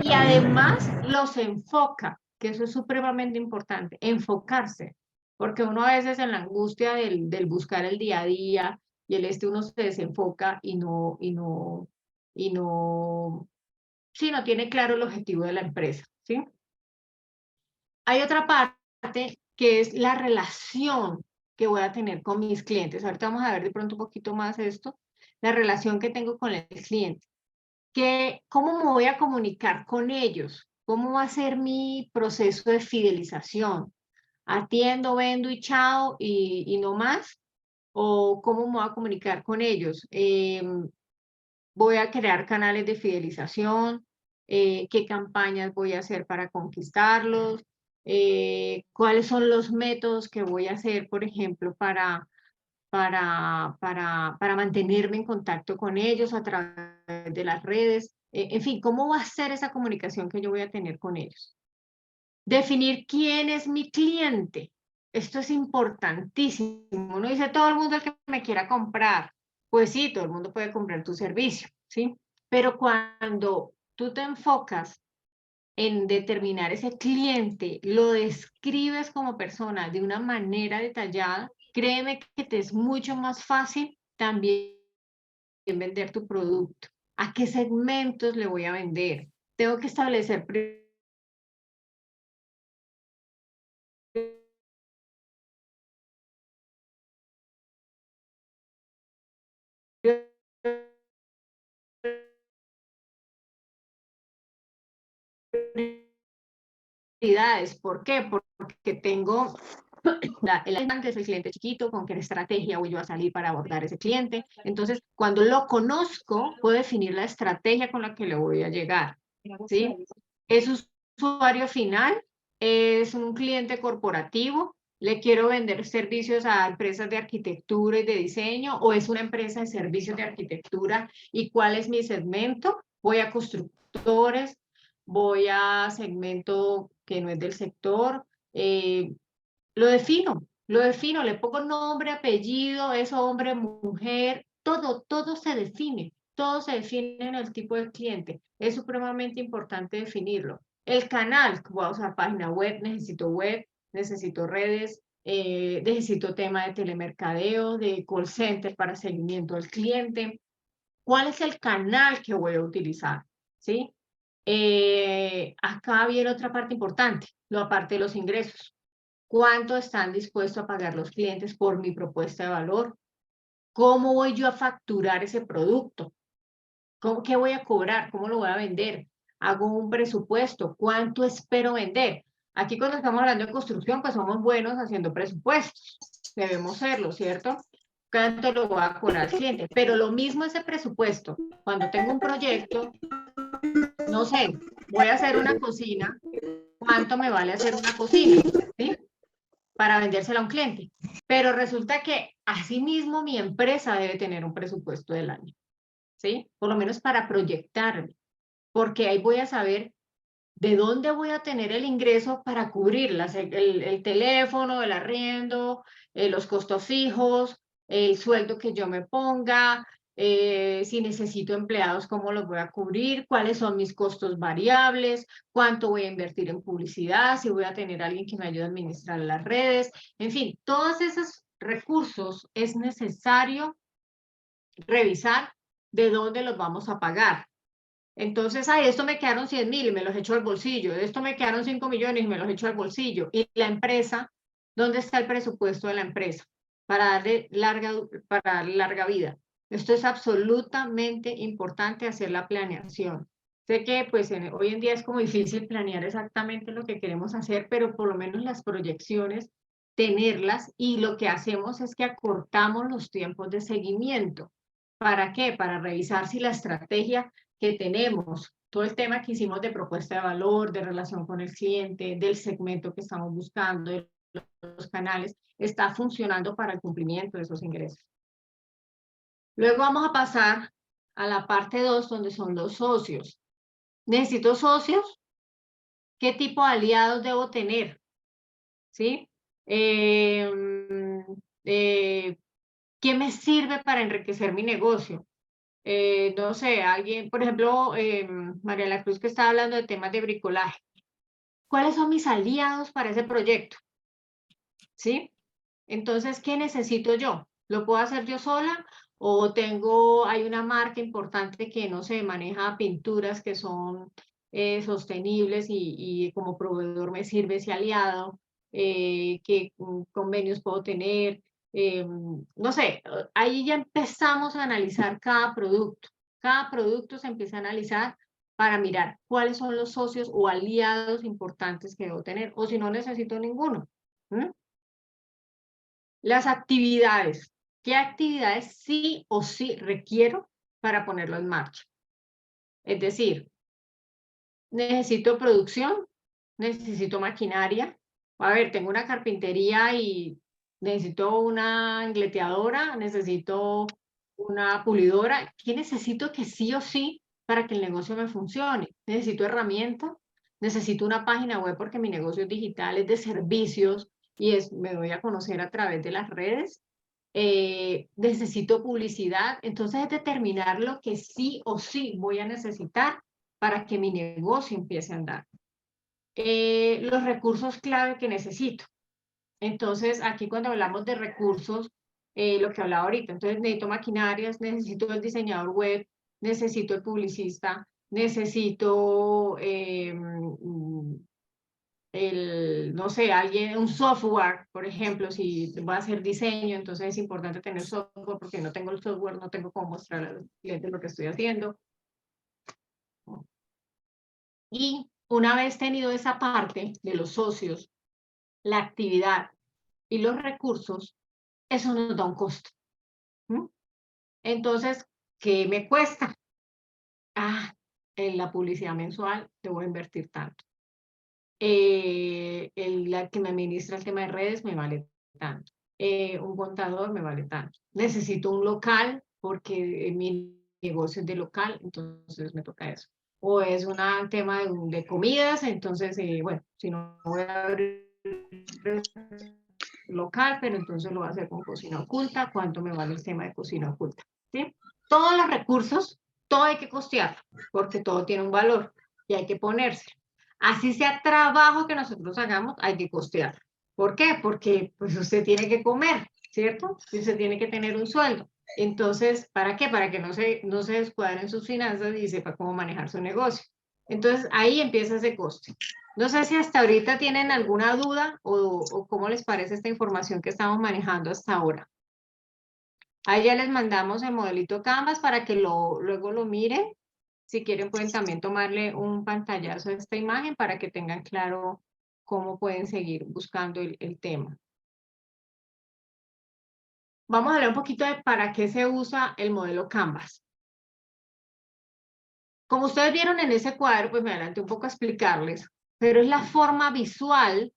Y además los enfoca, que eso es supremamente importante, enfocarse, porque uno a veces en la angustia del buscar el día a día y uno se desenfoca sí, no tiene claro el objetivo de la empresa, ¿sí? Hay otra parte que es la relación que voy a tener con mis clientes. Ahorita vamos a ver de pronto un poquito más esto, la relación que tengo con el cliente. ¿Cómo me voy a comunicar con ellos? ¿Cómo va a ser mi proceso de fidelización? ¿Atiendo, vendo y chao y no más? ¿O cómo me voy a comunicar con ellos? Voy a crear canales de fidelización, qué campañas voy a hacer para conquistarlos, cuáles son los métodos que voy a hacer, por ejemplo, para mantenerme en contacto con ellos a través de las redes. En fin, ¿cómo va a ser esa comunicación que yo voy a tener con ellos? Definir quién es mi cliente. Esto es importantísimo. Uno dice, todo el mundo el que me quiera comprar. Pues sí, todo el mundo puede comprar tu servicio, ¿sí? Pero cuando tú te enfocas en determinar ese cliente, lo describes como persona de una manera detallada, créeme que te es mucho más fácil también vender tu producto. ¿A qué segmentos le voy a vender? Tengo que establecer prioridades. ¿Por qué? Porque tengo el cliente es el cliente chiquito, con qué estrategia voy yo a salir para abordar ese cliente. Entonces, cuando lo conozco, puedo definir la estrategia con la que le voy a llegar, ¿sí? Es usuario final, es un cliente corporativo, le quiero vender servicios a empresas de arquitectura y de diseño, o es una empresa de servicios de arquitectura, ¿y cuál es mi segmento? Voy a constructores, voy a segmento que no es del sector, lo defino, le pongo nombre, apellido, es hombre, mujer, todo todo se define en el tipo de cliente. Es supremamente importante definirlo. El canal, voy a usar página web, necesito redes, necesito tema de telemercadeo, de call center para seguimiento al cliente. ¿Cuál es el canal que voy a utilizar? ¿Sí? Acá viene otra parte importante, la parte de los ingresos. ¿Cuánto están dispuestos a pagar los clientes por mi propuesta de valor? ¿Cómo voy yo a facturar ese producto? ¿Qué voy a cobrar? ¿Cómo lo voy a vender? Hago un presupuesto. ¿Cuánto espero vender? Aquí cuando estamos hablando de construcción, pues somos buenos haciendo presupuestos. Debemos serlo, ¿cierto? ¿Cuánto lo voy a cobrar al cliente? Pero lo mismo ese presupuesto. Cuando tengo un proyecto, no sé, voy a hacer una cocina. ¿Cuánto me vale hacer una cocina? ¿Sí? Para vendérsela a un cliente. Pero resulta que asimismo mi empresa debe tener un presupuesto del año, ¿sí? Por lo menos para proyectarme, porque ahí voy a saber de dónde voy a tener el ingreso para cubrirlas, el teléfono, el arriendo, los costos fijos, el sueldo que yo me ponga, si necesito empleados, cómo los voy a cubrir, cuáles son mis costos variables, cuánto voy a invertir en publicidad, si voy a tener alguien que me ayude a administrar las redes, en fin, todos esos recursos es necesario revisar de dónde los vamos a pagar. Entonces, ay, esto me quedaron 100.000 y me los echo al bolsillo, de esto me quedaron 5 millones y me los echo al bolsillo. Y la empresa, ¿dónde está el presupuesto de la empresa? Para darle larga vida. Esto es absolutamente importante hacer la planeación. Sé que pues hoy en día es como difícil planear exactamente lo que queremos hacer, pero por lo menos las proyecciones, tenerlas, y lo que hacemos es que acortamos los tiempos de seguimiento. ¿Para qué? Para revisar si la estrategia que tenemos, todo el tema que hicimos de propuesta de valor, de relación con el cliente, del segmento que estamos buscando, de los canales, está funcionando para el cumplimiento de esos ingresos. Luego vamos a pasar a la parte 2, donde son los socios. ¿Necesito socios? ¿Qué tipo de aliados debo tener? ¿Sí? ¿Qué me sirve para enriquecer mi negocio? No sé, alguien, por ejemplo, María La Cruz que estaba hablando de temas de bricolaje. ¿Cuáles son mis aliados para ese proyecto? ¿Sí? Entonces, ¿qué necesito yo? ¿Lo puedo hacer yo sola? ¿O hay una marca importante que, no sé, maneja pinturas que son sostenibles y como proveedor me sirve ese aliado? ¿Qué convenios puedo tener? No sé, ahí ya empezamos a analizar cada producto. Cada producto se empieza a analizar para mirar cuáles son los socios o aliados importantes que debo tener, o si no necesito ninguno. ¿Mm? Las actividades. ¿Qué actividades sí o sí requiero para ponerlo en marcha? Es decir, necesito producción, necesito maquinaria. A ver, tengo una carpintería y necesito una engleteadora, necesito una pulidora. ¿Qué necesito que sí o sí para que el negocio me funcione? Necesito herramientas, necesito una página web porque mi negocio es digital, es de servicios y me doy a conocer a través de las redes. Necesito publicidad, entonces es determinar lo que sí o sí voy a necesitar para que mi negocio empiece a andar. Los recursos clave que necesito. Entonces, aquí cuando hablamos de recursos, lo que hablaba ahorita, entonces necesito maquinarias, necesito el diseñador web, necesito el publicista, necesito no sé, un software, por ejemplo, si va a hacer diseño, entonces es importante tener software porque no tengo el software, no tengo cómo mostrar a los clientes lo que estoy haciendo. Y una vez tenido esa parte de los socios, la actividad y los recursos, eso nos da un costo. ¿Mm? Entonces, ¿qué me cuesta? En la publicidad mensual debo invertir tanto. La que me administra el tema de redes me vale tanto. Un contador me vale tanto. Necesito un local porque mi negocio es de local, entonces me toca eso. O es un tema de comidas, entonces, bueno, si no voy a abrir local, pero entonces lo voy a hacer con cocina oculta, ¿cuánto me vale el tema de cocina oculta? ¿Sí? Todos los recursos, todo hay que costear, porque todo tiene un valor y hay que ponerse. Así sea trabajo que nosotros hagamos, hay que costear. ¿Por qué? Porque pues usted tiene que comer, ¿cierto? Y usted tiene que tener un sueldo. Entonces, ¿para qué? Para que no se descuadren sus finanzas y sepa cómo manejar su negocio. Entonces, ahí empieza ese coste. No sé si hasta ahorita tienen alguna duda o cómo les parece esta información que estamos manejando hasta ahora. Ahí ya les mandamos el modelito Canvas para que luego lo miren. Si quieren pueden también tomarle un pantallazo a esta imagen para que tengan claro cómo pueden seguir buscando el tema. Vamos a hablar un poquito de para qué se usa el modelo Canvas. Como ustedes vieron en ese cuadro, pues me adelanté un poco a explicarles, pero es la forma visual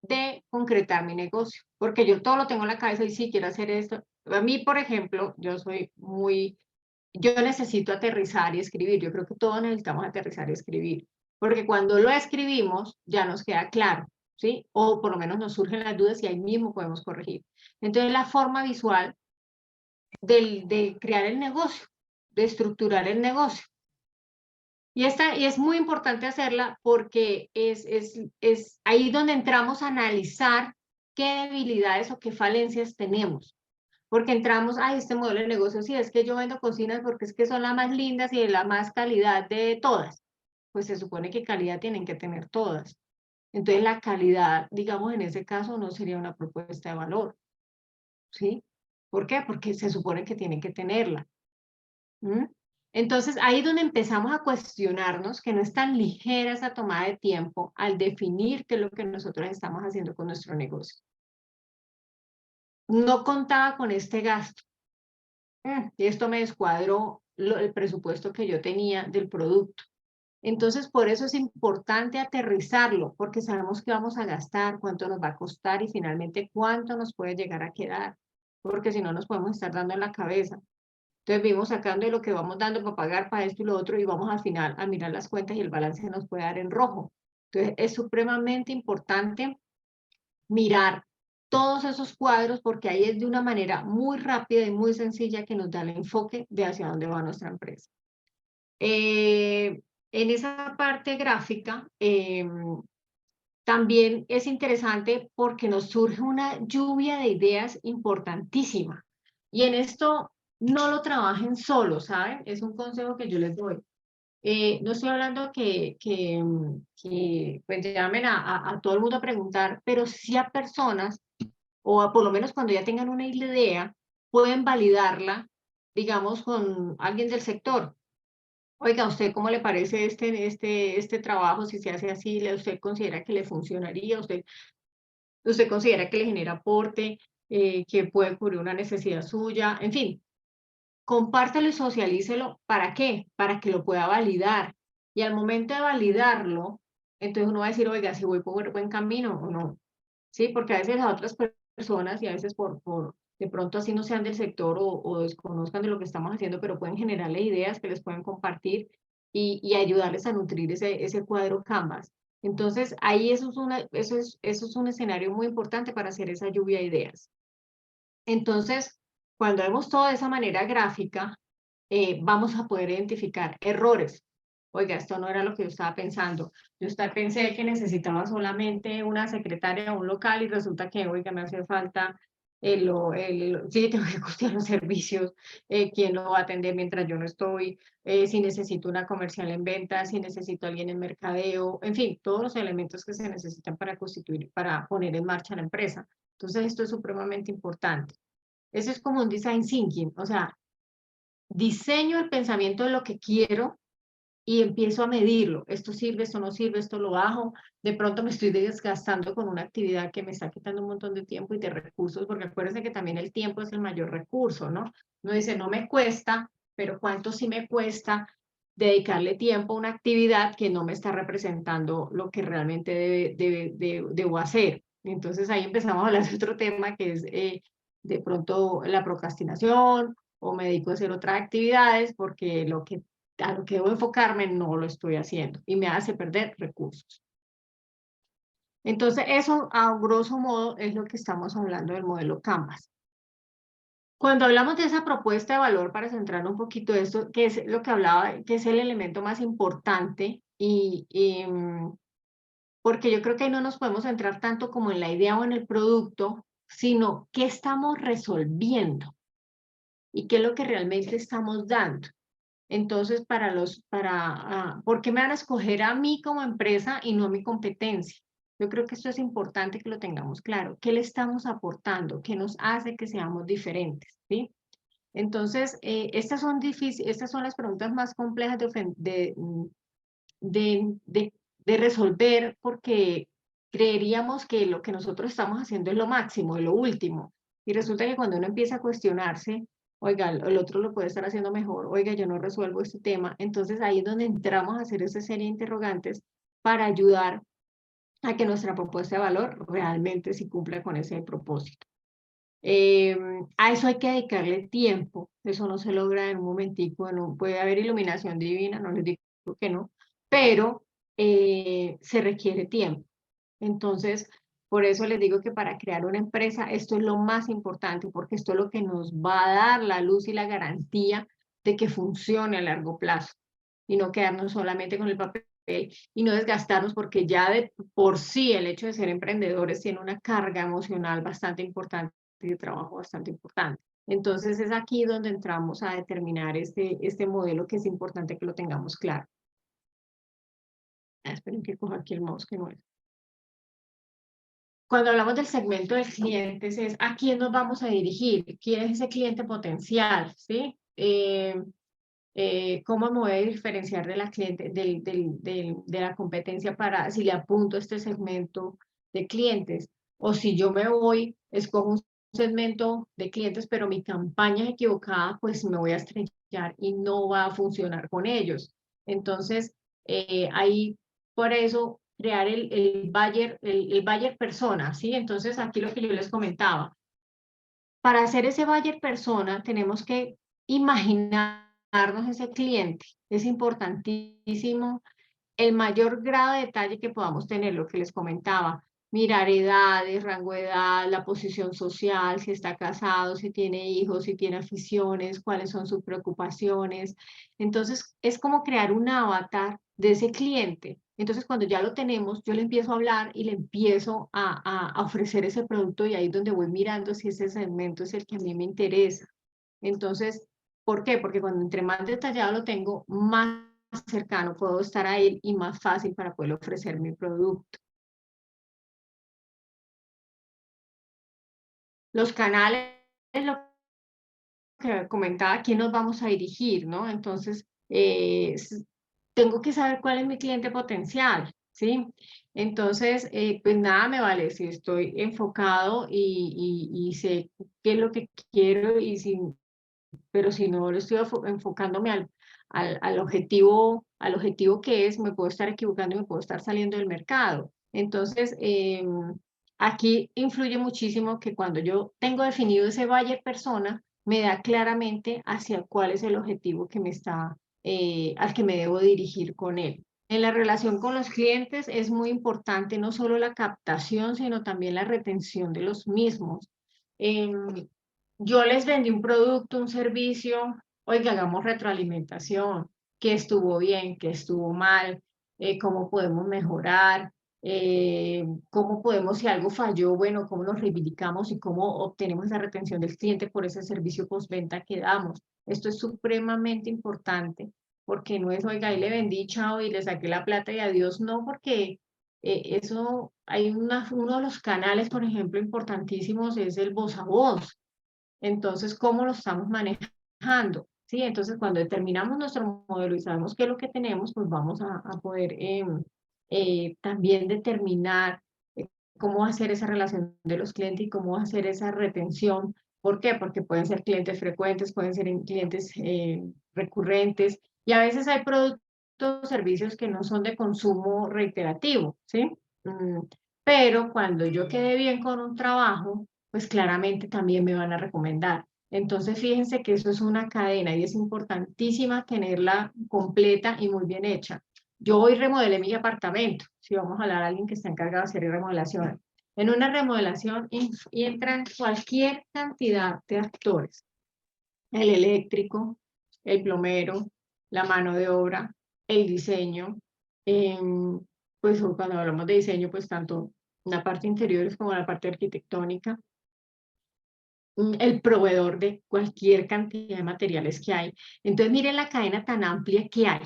de concretar mi negocio, porque yo todo lo tengo en la cabeza y sí quiero hacer esto. A mí, por ejemplo, yo necesito aterrizar y escribir, yo creo que todos necesitamos aterrizar y escribir, porque cuando lo escribimos ya nos queda claro, ¿sí? O por lo menos nos surgen las dudas y ahí mismo podemos corregir. Entonces la forma visual de crear el negocio, de estructurar el negocio. Y es muy importante hacerla porque es ahí donde entramos a analizar qué debilidades o qué falencias tenemos. Porque entramos, este modelo de negocio, sí, es que yo vendo cocinas porque es que son las más lindas y de la más calidad de todas. Pues se supone que calidad tienen que tener todas. Entonces la calidad, digamos, en ese caso no sería una propuesta de valor. ¿Sí? ¿Por qué? Porque se supone que tienen que tenerla. ¿Mm? Entonces, ahí es donde empezamos a cuestionarnos que no es tan ligera esa tomada de tiempo al definir qué es lo que nosotros estamos haciendo con nuestro negocio. No contaba con este gasto. Y esto me descuadró el presupuesto que yo tenía del producto. Entonces, por eso es importante aterrizarlo, porque sabemos qué vamos a gastar, cuánto nos va a costar y finalmente cuánto nos puede llegar a quedar, porque si no nos podemos estar dando en la cabeza. Entonces vimos sacando de lo que vamos dando para pagar para esto y lo otro y vamos al final a mirar las cuentas y el balance nos puede dar en rojo. Entonces es supremamente importante mirar todos esos cuadros, porque ahí es de una manera muy rápida y muy sencilla que nos da el enfoque de hacia dónde va nuestra empresa. En esa parte gráfica, también es interesante porque nos surge una lluvia de ideas importantísima. Y en esto no lo trabajen solos, ¿saben? Es un consejo que yo les doy. No estoy hablando que pues llamen a todo el mundo a preguntar, pero sí a personas, o por lo menos cuando ya tengan una idea, pueden validarla, digamos, con alguien del sector. Oiga, ¿a usted cómo le parece este trabajo? Si se hace así, ¿usted considera que le funcionaría? ¿Usted considera que le genera aporte, que puede cubrir una necesidad suya? En fin, compártelo y socialícelo. ¿Para qué? Para que lo pueda validar. Y al momento de validarlo, entonces uno va a decir, oiga, si voy por buen camino o no. Sí, porque a veces las otras personas, y a veces de pronto así no sean del sector o desconozcan de lo que estamos haciendo, pero pueden generarle ideas que les pueden compartir y ayudarles a nutrir ese cuadro Canvas. Entonces, ahí eso es un escenario muy importante para hacer esa lluvia de ideas. Entonces, cuando vemos todo de esa manera gráfica, vamos a poder identificar errores. Oiga, esto no era lo que yo estaba pensando. Pensé que necesitaba solamente una secretaria o un local y resulta que, oiga, me hace falta sí, tengo que costear los servicios, quién lo va a atender mientras yo no estoy, si necesito una comercial en ventas, si necesito alguien en mercadeo, en fin, todos los elementos que se necesitan para poner en marcha la empresa. Entonces, esto es supremamente importante. Eso es como un design thinking, o sea, diseño el pensamiento de lo que quiero y empiezo a medirlo. Esto sirve, esto no sirve, esto lo bajo. De pronto me estoy desgastando con una actividad que me está quitando un montón de tiempo y de recursos, porque acuérdense que también el tiempo es el mayor recurso, ¿no? Uno dice, no me cuesta, pero ¿cuánto sí me cuesta dedicarle tiempo a una actividad que no me está representando lo que realmente debo hacer? Entonces ahí empezamos a hablar de otro tema que es de pronto la procrastinación o me dedico a hacer otras actividades porque a lo que debo enfocarme no lo estoy haciendo y me hace perder recursos. Entonces, eso a grosso modo es lo que estamos hablando del modelo Canvas. Cuando hablamos de esa propuesta de valor, para centrar un poquito esto, que es lo que hablaba, que es el elemento más importante porque yo creo que ahí no nos podemos centrar tanto como en la idea o en el producto, sino qué estamos resolviendo y qué es lo que realmente estamos dando. Entonces, ¿por qué me van a escoger a mí como empresa y no a mi competencia? Yo creo que esto es importante que lo tengamos claro. ¿Qué le estamos aportando? ¿Qué nos hace que seamos diferentes? ¿Sí? Entonces, estas son las preguntas más complejas de resolver porque creeríamos que lo que nosotros estamos haciendo es lo máximo, es lo último. Y resulta que cuando uno empieza a cuestionarse, oiga, el otro lo puede estar haciendo mejor, oiga, yo no resuelvo este tema, entonces ahí es donde entramos a hacer esa serie de interrogantes para ayudar a que nuestra propuesta de valor realmente sí cumpla con ese propósito. A eso hay que dedicarle tiempo, eso no se logra en un momentico, puede haber iluminación divina, no les digo que no, pero se requiere tiempo. Entonces, por eso les digo que para crear una empresa esto es lo más importante, porque esto es lo que nos va a dar la luz y la garantía de que funcione a largo plazo y no quedarnos solamente con el papel y no desgastarnos porque ya de por sí el hecho de ser emprendedores tiene una carga emocional bastante importante y de trabajo bastante importante. Entonces es aquí donde entramos a determinar este modelo que es importante que lo tengamos claro. Esperen que coja aquí el mouse que no es. Cuando hablamos del segmento de clientes es a quién nos vamos a dirigir, quién es ese cliente potencial, ¿sí? ¿Cómo me voy a diferenciar de de la competencia para si le apunto a este segmento de clientes? O si yo me voy, escojo un segmento de clientes, pero mi campaña es equivocada, pues me voy a estrellar y no va a funcionar con ellos. Entonces, ahí por eso crear el buyer persona, ¿sí? Entonces, aquí lo que yo les comentaba. Para hacer ese buyer persona, tenemos que imaginarnos ese cliente. Es importantísimo el mayor grado de detalle que podamos tener, lo que les comentaba. mirar edades, rango de edad, la posición social, si está casado, si tiene hijos, si tiene aficiones, cuáles son sus preocupaciones. Entonces, es como crear un avatar de ese cliente. Entonces, cuando ya lo tenemos, yo le empiezo a hablar y le empiezo a ofrecer ese producto y ahí es donde voy mirando si ese segmento es el que a mí me interesa. Entonces, ¿por qué? Porque cuando entre más detallado lo tengo, más cercano puedo estar a él y más fácil para poder ofrecer mi producto. Los canales, lo que comentaba, ¿a quién nos vamos a dirigir, no? Entonces, tengo que saber cuál es mi cliente potencial, ¿sí? Entonces, pues nada me vale si estoy enfocado y sé qué es lo que quiero y pero si no lo estoy enfocándome al objetivo que es, me puedo estar equivocando y me puedo estar saliendo del mercado. Entonces, aquí influye muchísimo que cuando yo tengo definido ese buyer persona, me da claramente hacia cuál es el objetivo que al que me debo dirigir con él. En la relación con los clientes es muy importante no solo la captación, sino también la retención de los mismos. Yo les vendí un producto, un servicio, oiga, hagamos retroalimentación, qué estuvo bien, qué estuvo mal, cómo podemos mejorar, cómo podemos, si algo falló, bueno, cómo nos reivindicamos y cómo obtenemos esa retención del cliente por ese servicio postventa que damos. Esto es supremamente importante porque no es, oiga, ahí le vendí, chao, y le saqué la plata y adiós, no, porque eso, uno de los canales, por ejemplo, importantísimos es el voz a voz. Entonces, ¿cómo lo estamos manejando? ¿Sí? Entonces, cuando determinamos nuestro modelo y sabemos qué es lo que tenemos, pues vamos a poder también determinar cómo hacer esa relación de los clientes y cómo hacer esa retención. ¿Por qué? Porque pueden ser clientes frecuentes, pueden ser clientes recurrentes y a veces hay productos o servicios que no son de consumo reiterativo, ¿sí? Mm, Pero cuando yo quedé bien con un trabajo, pues claramente también me van a recomendar. Entonces, fíjense que eso es una cadena y es importantísima tenerla completa y muy bien hecha. Yo hoy remodelé mi apartamento, si vamos a hablar de alguien que está encargado de hacer remodelaciones. En una remodelación entran cualquier cantidad de actores, el eléctrico, el plomero, la mano de obra, el diseño, em, pues cuando hablamos de diseño, pues tanto la parte interior como la parte arquitectónica, el proveedor de cualquier cantidad de materiales que hay. Entonces, miren la cadena tan amplia que hay.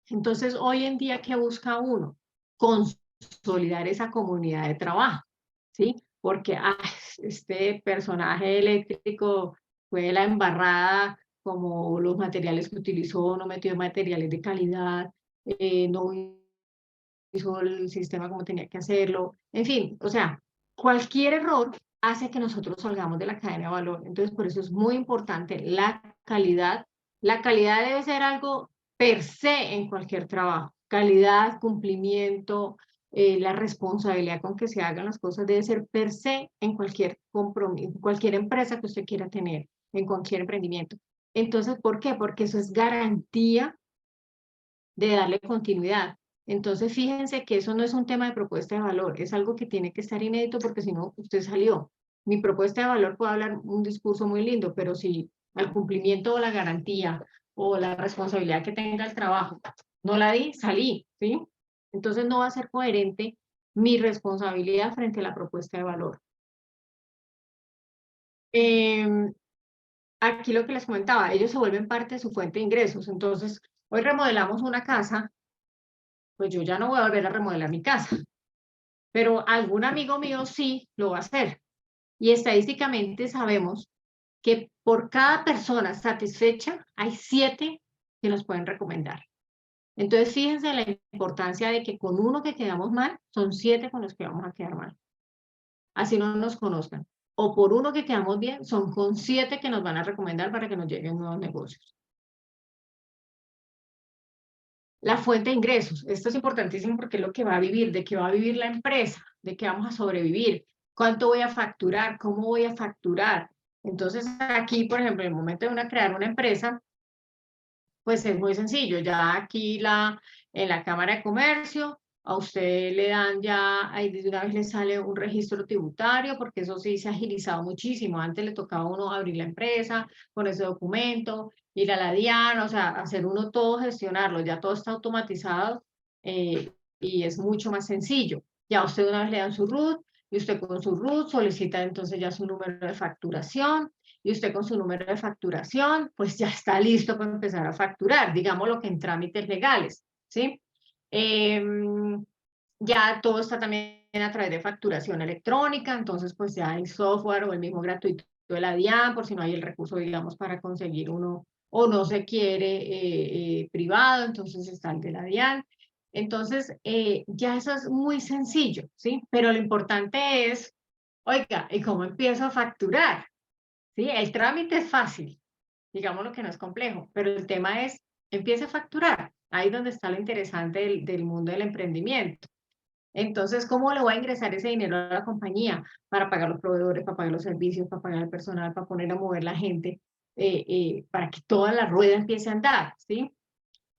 Entonces, hoy en día, ¿qué busca uno? Consolidar esa comunidad de trabajo, ¿sí? Porque este personaje eléctrico fue la embarrada, como los materiales que utilizó, no metió materiales de calidad, no hizo el sistema como tenía que hacerlo, en fin, o sea, cualquier error hace que nosotros salgamos de la cadena de valor. Entonces, por eso es muy importante la calidad. La calidad debe ser algo per se en cualquier trabajo. Calidad, cumplimiento, la responsabilidad con que se hagan las cosas debe ser per se en cualquier compromiso, cualquier empresa que usted quiera tener, en cualquier emprendimiento. Entonces, ¿por qué? Porque eso es garantía de darle continuidad. Entonces, fíjense que eso no es un tema de propuesta de valor, es algo que tiene que estar inédito porque si no, usted salió. Mi propuesta de valor puede hablar un discurso muy lindo, pero si al cumplimiento o la garantía o la responsabilidad que tenga el trabajo no la di, salí, ¿sí? Entonces no va a ser coherente mi responsabilidad frente a la propuesta de valor. Aquí lo que les comentaba, ellos se vuelven parte de su fuente de ingresos. Entonces, hoy remodelamos una casa, pues yo ya no voy a volver a remodelar mi casa, pero algún amigo mío sí lo va a hacer. Y estadísticamente sabemos que por cada persona satisfecha hay 7 que nos pueden recomendar. Entonces, fíjense la importancia de que con uno que quedamos mal, son 7 con los que vamos a quedar mal. Así no nos conozcan. O por uno que quedamos bien, son con 7 que nos van a recomendar para que nos lleguen nuevos negocios. La fuente de ingresos. Esto es importantísimo porque es lo que va a vivir, de qué va a vivir la empresa, de qué vamos a sobrevivir, cuánto voy a facturar, cómo voy a facturar. Entonces, aquí, por ejemplo, en el momento de crear una empresa, pues es muy sencillo. Ya aquí en la Cámara de Comercio a usted le dan ya, ahí de una vez le sale un registro tributario, porque eso sí se ha agilizado muchísimo. Antes le tocaba a uno abrir la empresa con ese documento, ir a la DIAN, o sea, hacer uno todo, gestionarlo. Ya todo está automatizado y es mucho más sencillo. Ya usted una vez le dan su RUT y usted con su RUT solicita entonces ya su número de facturación y usted con su número de facturación pues ya está listo para empezar a facturar, digamos lo que en trámites legales, ¿sí? Ya todo está también a través de facturación electrónica, entonces pues ya hay software o el mismo gratuito de la DIAN, por si no hay el recurso, digamos, para conseguir uno o no se quiere privado, entonces está el de la DIAN. Entonces, ya eso es muy sencillo, ¿sí? Pero lo importante es, oiga, ¿y cómo empiezo a facturar? ¿Sí? El trámite es fácil, digamos lo que no es complejo, pero el tema es, empieza a facturar. Ahí es donde está lo interesante del mundo del emprendimiento. Entonces, ¿cómo le voy a ingresar ese dinero a la compañía para pagar los proveedores, para pagar los servicios, para pagar el personal, para poner a mover la gente, para que toda la rueda empiece a andar, ¿sí?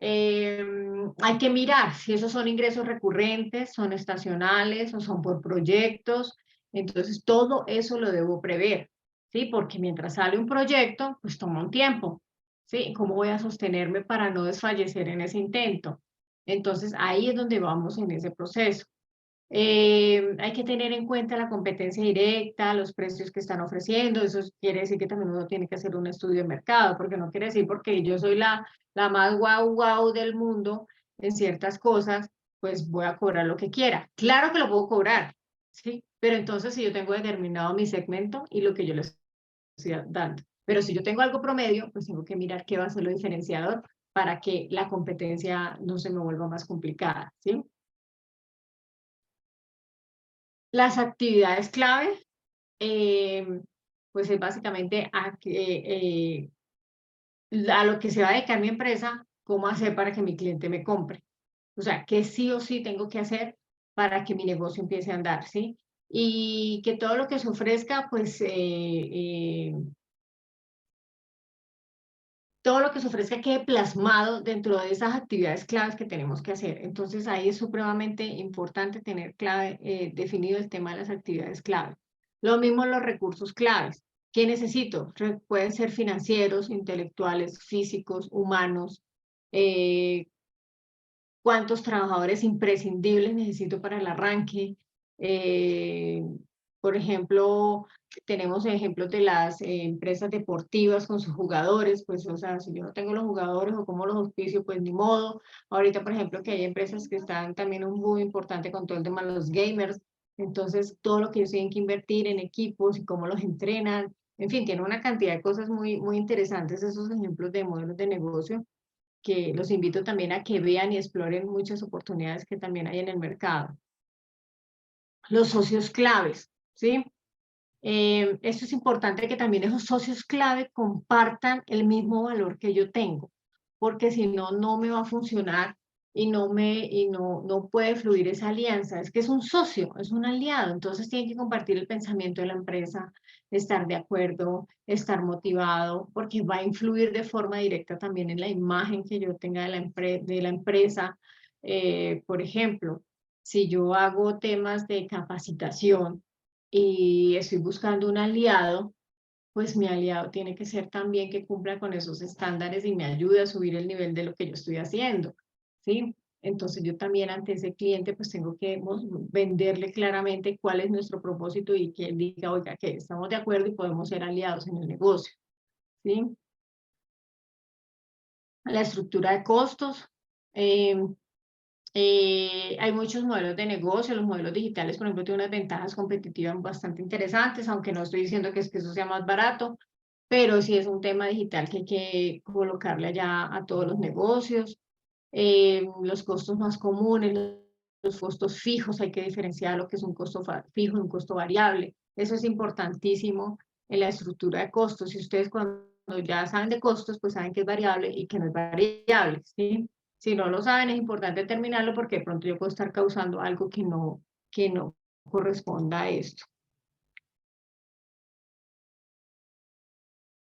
Hay que mirar si esos son ingresos recurrentes, son estacionales o son por proyectos. Entonces, todo eso lo debo prever, ¿sí? Porque mientras sale un proyecto, pues toma un tiempo, ¿sí? ¿Cómo voy a sostenerme para no desfallecer en ese intento? Entonces, ahí es donde vamos en ese proceso. Hay que tener en cuenta la competencia directa, los precios que están ofreciendo. Eso quiere decir que también uno tiene que hacer un estudio de mercado, porque no quiere decir porque yo soy la más guau del mundo en ciertas cosas, pues voy a cobrar lo que quiera. Claro que lo puedo cobrar, ¿sí? Pero entonces si yo tengo determinado mi segmento y lo que yo les estoy dando. Pero si yo tengo algo promedio, pues tengo que mirar qué va a ser lo diferenciador para que la competencia no se me vuelva más complicada, ¿sí? Las actividades clave, pues es básicamente a lo que se va a dedicar mi empresa, cómo hacer para que mi cliente me compre. O sea, qué sí o sí tengo que hacer para que mi negocio empiece a andar, ¿sí? Y que todo lo que se ofrezca, pues todo lo que se ofrezca quede plasmado dentro de esas actividades claves que tenemos que hacer. Entonces ahí es supremamente importante tener clave, definido el tema de las actividades clave. Lo mismo los recursos claves. ¿Qué necesito? Pueden ser financieros, intelectuales, físicos, humanos. eh, ¿Cuántos trabajadores imprescindibles necesito para el arranque? Eh, por ejemplo, tenemos ejemplos de las empresas deportivas con sus jugadores, pues, o sea, si yo no tengo los jugadores o como los auspicio, pues ni modo. Ahorita, por ejemplo, que hay empresas que están también muy importante con todo el tema de los gamers, entonces todo lo que ellos tienen que invertir en equipos y cómo los entrenan, en fin, tiene una cantidad de cosas muy interesantes esos ejemplos de modelos de negocio que los invito también a que vean y exploren muchas oportunidades que también hay en el mercado. Los socios claves, ¿sí? Esto es importante que también esos socios clave compartan el mismo valor que yo tengo, porque si no, no me va a funcionar y no puede fluir esa alianza. Es que es un socio, es un aliado, entonces tiene que compartir el pensamiento de la empresa, estar de acuerdo, estar motivado, porque va a influir de forma directa también en la imagen que yo tenga de la empresa. Por ejemplo, si yo hago temas de capacitación, y estoy buscando un aliado, pues mi aliado tiene que ser también que cumpla con esos estándares y me ayude a subir el nivel de lo que yo estoy haciendo, ¿sí? Entonces yo también ante ese cliente pues tengo que venderle claramente cuál es nuestro propósito y que él diga, oiga, que estamos de acuerdo y podemos ser aliados en el negocio, ¿sí? La estructura de costos. eh, hay muchos modelos de negocio, los modelos digitales, por ejemplo, tienen unas ventajas competitivas bastante interesantes, aunque no estoy diciendo que es que eso sea más barato, pero sí es un tema digital que hay que colocarle allá a todos los negocios. Los costos más comunes, los costos fijos, hay que diferenciar lo que es un costo fijo y un costo variable. Eso es importantísimo en la estructura de costos. Si ustedes cuando ya saben de costos, pues saben que es variable y que no es variable, ¿sí? Si no lo saben, es importante determinarlo porque de pronto yo puedo estar causando algo que no corresponda a esto.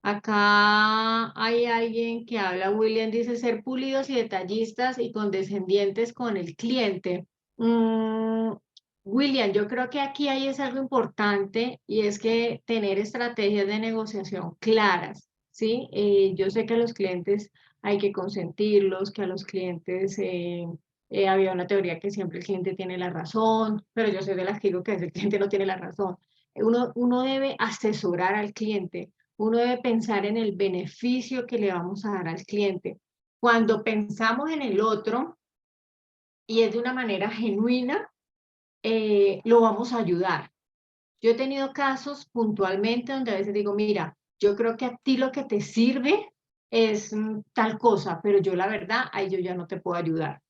Acá hay alguien que habla, William dice, ser pulidos y detallistas y condescendientes con el cliente. Mm, William, yo creo que aquí hay es algo importante y es que tener estrategias de negociación claras, ¿sí? Yo sé que a los clientes hay que consentirlos, que a los clientes había una teoría que siempre el cliente tiene la razón, pero yo soy de las que digo que a veces el cliente no tiene la razón. Uno debe asesorar al cliente, uno debe pensar en el beneficio que le vamos a dar al cliente. Cuando pensamos en el otro y es de una manera genuina, lo vamos a ayudar. Yo he tenido casos puntualmente donde a veces digo, mira, yo creo que a ti lo que te sirve es tal cosa, pero yo la verdad, ahí yo ya no te puedo ayudar,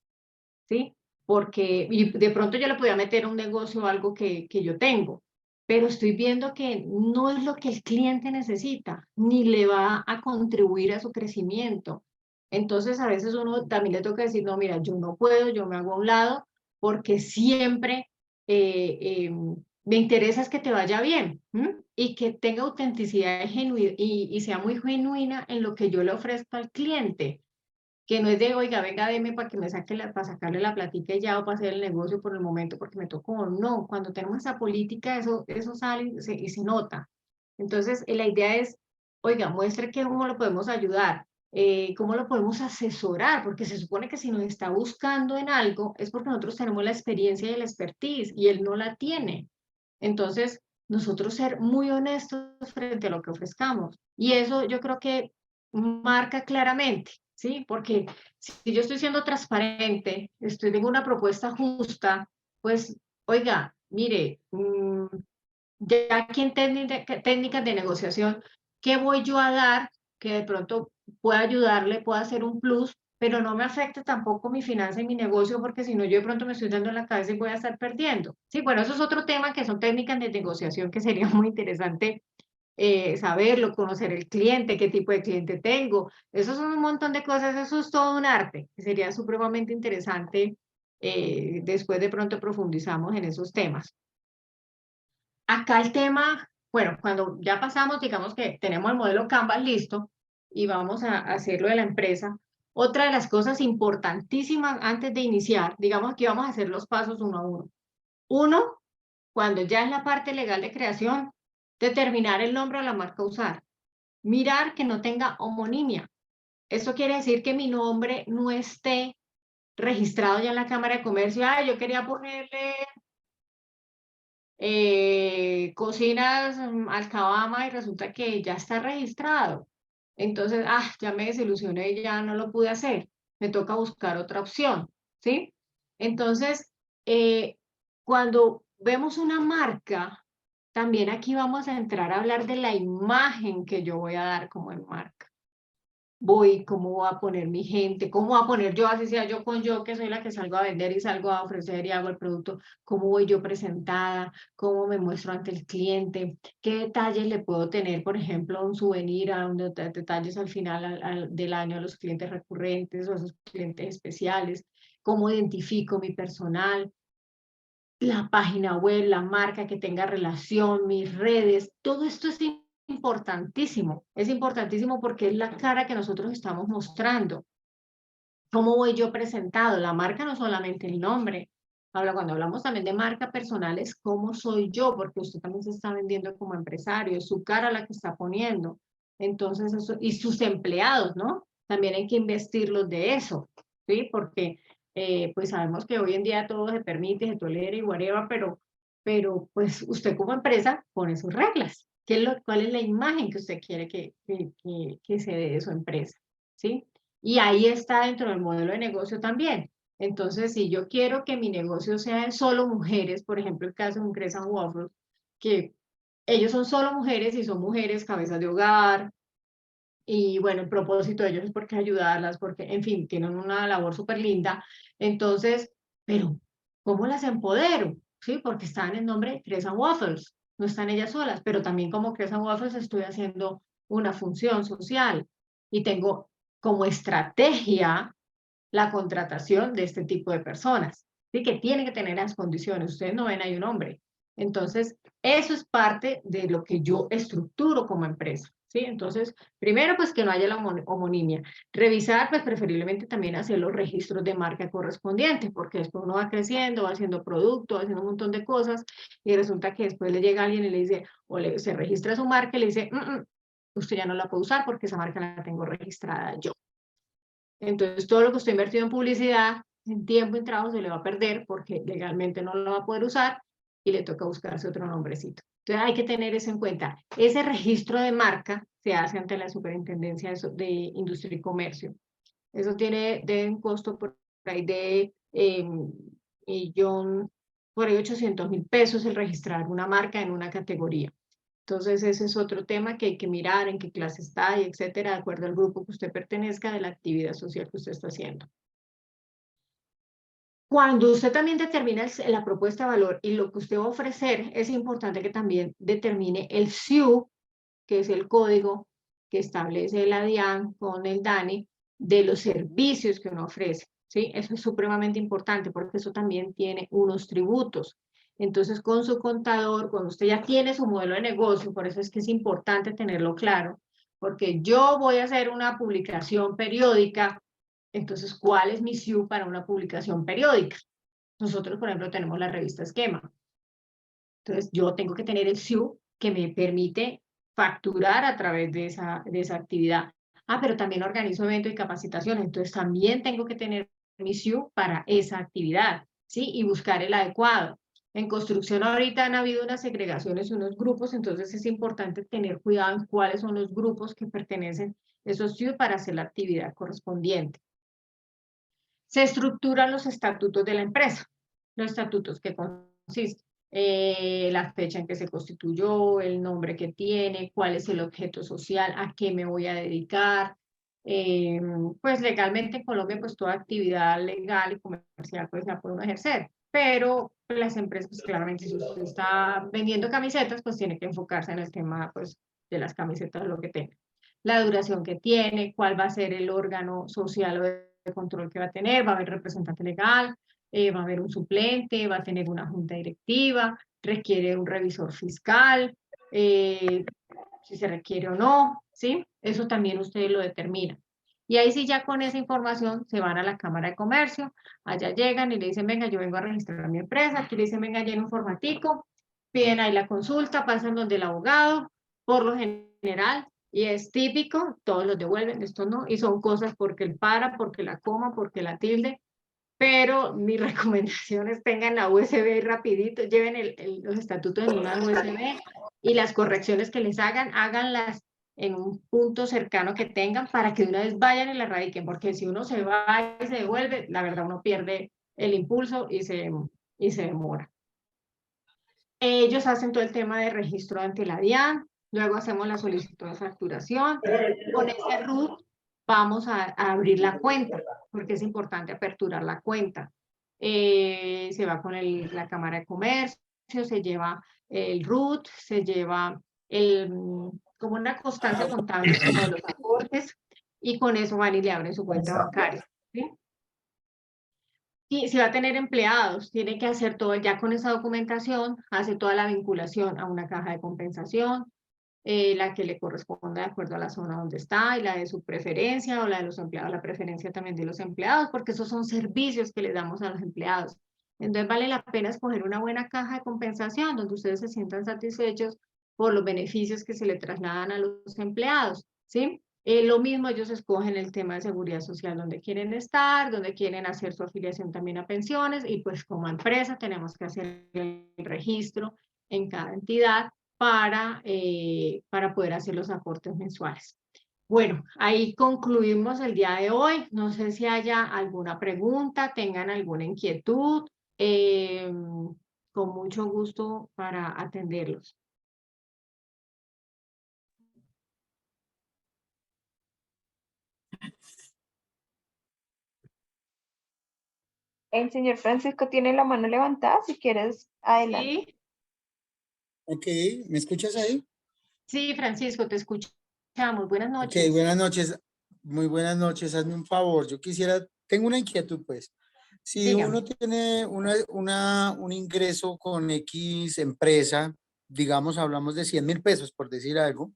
¿sí? Porque y de pronto yo le podía meter un negocio o algo que yo tengo, pero estoy viendo que no es lo que el cliente necesita, ni le va a contribuir a su crecimiento. Entonces a veces uno también le toca decir, no, mira, yo no puedo, yo me hago a un lado, porque siempre me interesa es que te vaya bien, ¿m? Y que tenga autenticidad y sea muy genuina en lo que yo le ofrezco al cliente, que no es de, oiga, venga, deme para que me saque para sacarle la platica y ya o para hacer el negocio por el momento porque me tocó. No, cuando tenemos esa política, eso sale y se nota. Entonces, la idea es, oiga, muestre cómo lo podemos ayudar, cómo lo podemos asesorar, porque se supone que si nos está buscando en algo es porque nosotros tenemos la experiencia y la expertise y él no la tiene. Entonces, nosotros ser muy honestos frente a lo que ofrezcamos. Y eso yo creo que marca claramente, ¿sí? Porque si yo estoy siendo transparente, tengo una propuesta justa, pues, oiga, mire, ya aquí en técnicas de negociación, ¿qué voy yo a dar que de pronto pueda ayudarle, pueda hacer un plus, pero no me afecte tampoco mi finanza y mi negocio, porque si no, yo de pronto me estoy dando en la cabeza y voy a estar perdiendo? Sí, bueno, eso es otro tema que son técnicas de negociación que sería muy interesante saberlo, conocer el cliente, qué tipo de cliente tengo. Eso son un montón de cosas, eso es todo un arte, que sería supremamente interesante. Después de pronto profundizamos en esos temas. Acá el tema, bueno, cuando ya pasamos, digamos que tenemos el modelo Canvas listo y vamos a hacerlo de la empresa. Otra de las cosas importantísimas antes de iniciar, digamos que vamos a hacer los pasos uno a uno. Uno, cuando ya es la parte legal de creación, determinar el nombre de la marca a usar. Mirar que no tenga homonimia. Eso quiere decir que mi nombre no esté registrado ya en la Cámara de Comercio. Ah, yo quería ponerle Cocinas Alcabama y resulta que ya está registrado. Entonces, ya me desilusioné y ya no lo pude hacer. Me toca buscar otra opción, ¿sí? Entonces, cuando vemos una marca, también aquí vamos a entrar a hablar de la imagen que yo voy a dar como en marca. Cómo voy a poner mi gente, cómo voy a poner yo, así sea yo con yo, que soy la que salgo a vender y salgo a ofrecer y hago el producto, cómo voy yo presentada, cómo me muestro ante el cliente, qué detalles le puedo tener, por ejemplo, un souvenir, detalles al final del año a los clientes recurrentes o a esos clientes especiales, cómo identifico mi personal, la página web, la marca que tenga relación, mis redes, todo esto es importantísimo porque es la cara que nosotros estamos mostrando. ¿Cómo voy yo presentado? La marca no solamente el nombre. Ahora, cuando hablamos también de marca personal, es cómo soy yo, porque usted también se está vendiendo como empresario, es su cara la que está poniendo. Entonces, eso, y sus empleados, ¿no? También hay que investirlos de eso, ¿sí? Porque, pues sabemos que hoy en día todo se permite, se tolera y whatever, pero pues usted como empresa pone sus reglas. ¿Cuál es la imagen que usted quiere que se dé de su empresa? ¿Sí? Y ahí está dentro del modelo de negocio también. Entonces, si yo quiero que mi negocio sea de solo mujeres, por ejemplo, el caso de un Crescent Waffles, que ellos son solo mujeres y son mujeres cabezas de hogar, y bueno, el propósito de ellos es porque ayudarlas, porque, en fin, tienen una labor súper linda. Entonces, pero, ¿cómo las empodero? Sí, porque están en nombre de Crescent Waffles, no están ellas solas, pero también como Crescent Waffles estoy haciendo una función social y tengo como estrategia la contratación de este tipo de personas, ¿sí? Que tiene que tener las condiciones. Ustedes no ven ahí un hombre, Entonces, eso es parte de lo que yo estructuro como empresa, ¿sí? Entonces, primero, pues que no haya la homonimia. Revisar, pues preferiblemente también hacer los registros de marca correspondientes, porque después uno va creciendo, va haciendo producto, va haciendo un montón de cosas, y resulta que después le llega alguien y le dice, se registra su marca y le dice, usted ya no la puede usar porque esa marca la tengo registrada yo. Entonces, todo lo que usted ha invertido en publicidad, en tiempo y en trabajo, se le va a perder porque legalmente no lo va a poder usar y le toca buscarse otro nombrecito. Entonces, hay que tener eso en cuenta. Ese registro de marca se hace ante la Superintendencia de Industria y Comercio. Eso tiene de un costo por ahí de millón, por ahí 800.000 pesos el registrar una marca en una categoría. Entonces, ese es otro tema que hay que mirar, en qué clase está y etcétera, de acuerdo al grupo que usted pertenezca, de la actividad social que usted está haciendo. Cuando usted también determina la propuesta de valor y lo que usted va a ofrecer, es importante que también determine el SIU, que es el código que establece la DIAN con el DANI, de los servicios que uno ofrece, ¿sí? Eso es supremamente importante porque eso también tiene unos tributos. Entonces, con su contador, cuando usted ya tiene su modelo de negocio, por eso es que es importante tenerlo claro, porque yo voy a hacer una publicación periódica, entonces, ¿cuál es mi SIU para una publicación periódica? Nosotros, por ejemplo, tenemos la revista Esquema. Entonces, yo tengo que tener el SIU que me permite facturar a través de esa actividad. Pero también organizo eventos y capacitaciones, entonces también tengo que tener mi SIU para esa actividad, ¿sí? Y buscar el adecuado. En construcción ahorita han habido unas segregaciones, unos grupos, entonces es importante tener cuidado en cuáles son los grupos que pertenecen a esos SIU para hacer la actividad correspondiente. Se estructuran los estatutos de la empresa. Los estatutos que consisten la fecha en que se constituyó, el nombre que tiene, cuál es el objeto social, a qué me voy a dedicar. Pues legalmente en Colombia, pues toda actividad legal y comercial pues la puede uno ejercer, pero las empresas, pues claramente si usted está vendiendo camisetas, pues tiene que enfocarse en el tema pues de las camisetas, lo que tenga. La duración que tiene, cuál va a ser el órgano social o de control que va a tener, va a haber representante legal, va a haber un suplente, va a tener una junta directiva, requiere un revisor fiscal, si se requiere o no, ¿sí? Eso también ustedes lo determinan. Y ahí sí ya con esa información se van a la Cámara de Comercio, allá llegan y le dicen, venga, yo vengo a registrar mi empresa, aquí le dicen, venga, llena un formatico, piden ahí la consulta, pasan donde el abogado, por lo general, y es típico, todos los devuelven, esto no, y son cosas porque el para, porque la coma, porque la tilde, pero mi recomendación es tengan la USB rapidito, lleven los estatutos en una USB y las correcciones que les hagan, háganlas en un punto cercano que tengan para que de una vez vayan y la radiquen, porque si uno se va y se devuelve, la verdad uno pierde el impulso y se demora. Ellos hacen todo el tema de registro ante la DIAN, luego hacemos la solicitud de facturación, con ese RUT vamos a abrir la cuenta, porque es importante aperturar la cuenta. Se va con la Cámara de Comercio, se lleva el RUT, se lleva como una constancia contable como de los aportes, y con eso van y le abren su cuenta bancaria, ¿sí? Y si va a tener empleados, tiene que hacer todo ya con esa documentación, hace toda la vinculación a una caja de compensación, la que le corresponda de acuerdo a la zona donde está, y la de su preferencia o la de los empleados, la preferencia también de los empleados, porque esos son servicios que les damos a los empleados. Entonces vale la pena escoger una buena caja de compensación donde ustedes se sientan satisfechos por los beneficios que se le trasladan a los empleados, ¿sí? Lo mismo ellos escogen el tema de seguridad social, donde quieren estar, donde quieren hacer su afiliación también a pensiones, y pues como empresa tenemos que hacer el registro en cada entidad para poder hacer los aportes mensuales. Bueno, ahí concluimos el día de hoy. No sé si haya alguna pregunta, tengan alguna inquietud, con mucho gusto para atenderlos. El señor Francisco tiene la mano levantada, si quieres, adelante. ¿Sí? Ok, ¿me escuchas ahí? Sí, Francisco, te escuchamos. Buenas Ok, noches. buenas noches. Muy buenas noches. Hazme un favor. Yo quisiera, tengo una inquietud, pues. Si Dígame. uno tiene un ingreso con X empresa, digamos, hablamos de 100.000 pesos, por decir algo,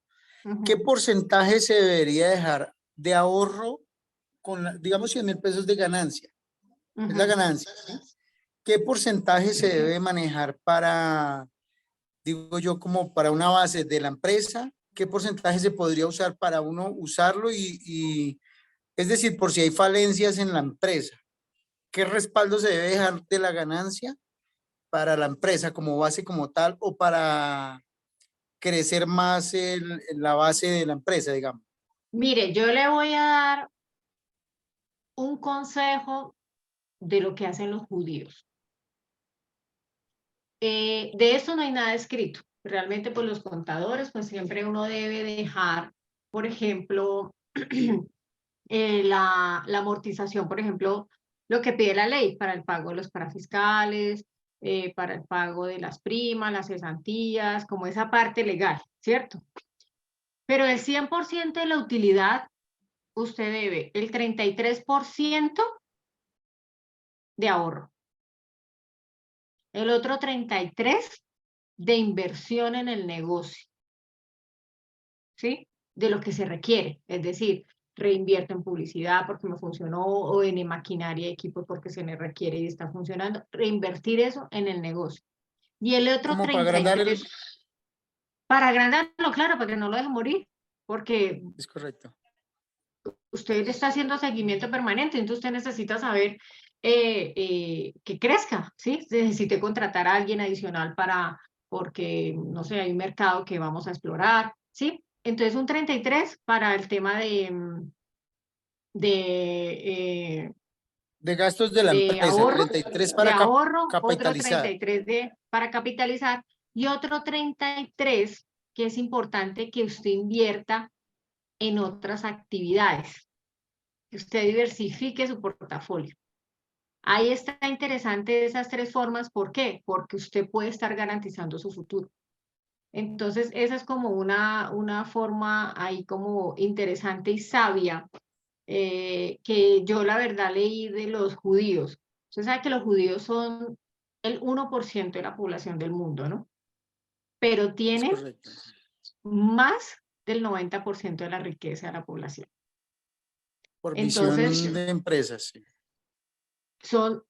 ¿qué Ujú, porcentaje se debería dejar de ahorro con, digamos, 100.000 pesos de ganancia? Es la ujú. ganancia, ¿sí? ¿Qué porcentaje se debe manejar para, digo yo, como para una base de la empresa? ¿Qué porcentaje se podría usar para uno usarlo es decir, por si hay falencias en la empresa? ¿Qué respaldo se debe dejar de la ganancia para la empresa como base como tal o para crecer más la base de la empresa, digamos? Mire, yo le voy a dar un consejo de lo que hacen los judíos. De eso no hay nada escrito. Realmente, pues los contadores, pues siempre uno debe dejar, por ejemplo, la amortización, por ejemplo, lo que pide la ley para el pago de los parafiscales, para el pago de las primas, las cesantías, como esa parte legal, ¿cierto? Pero el 100% de la utilidad, usted debe el 33% de ahorro, el otro 33% de inversión en el negocio, ¿sí? De lo que se requiere, es decir, reinvierto en publicidad porque me funcionó o en maquinaria y equipos porque se me requiere y está funcionando, reinvertir eso en el negocio. Y el otro Como para treinta y agrandar tres para agrandarlo, claro, para que no lo deje morir, porque es correcto. usted está haciendo seguimiento permanente, entonces usted necesita saber que crezca, ¿sí? Necesite contratar a alguien adicional porque, no sé, hay un mercado que vamos a explorar, ¿sí? Entonces un 33 para el tema de, De gastos de la de empresa, ahorro, 33 de para ahorro, otro capitalizar. 33 para capitalizar y otro 33 que es importante que usted invierta en otras actividades, que usted diversifique su portafolio. Ahí está interesante esas tres formas. ¿Por qué? Porque usted puede estar garantizando su futuro. Entonces, esa es como una forma ahí como interesante y sabia que yo la verdad leí de los judíos. Usted sabe que los judíos son el 1% de la población del mundo, ¿no? Pero Es tienen correcto. más del 90% de la riqueza de la población. Por Entonces, visión de empresas, sí. son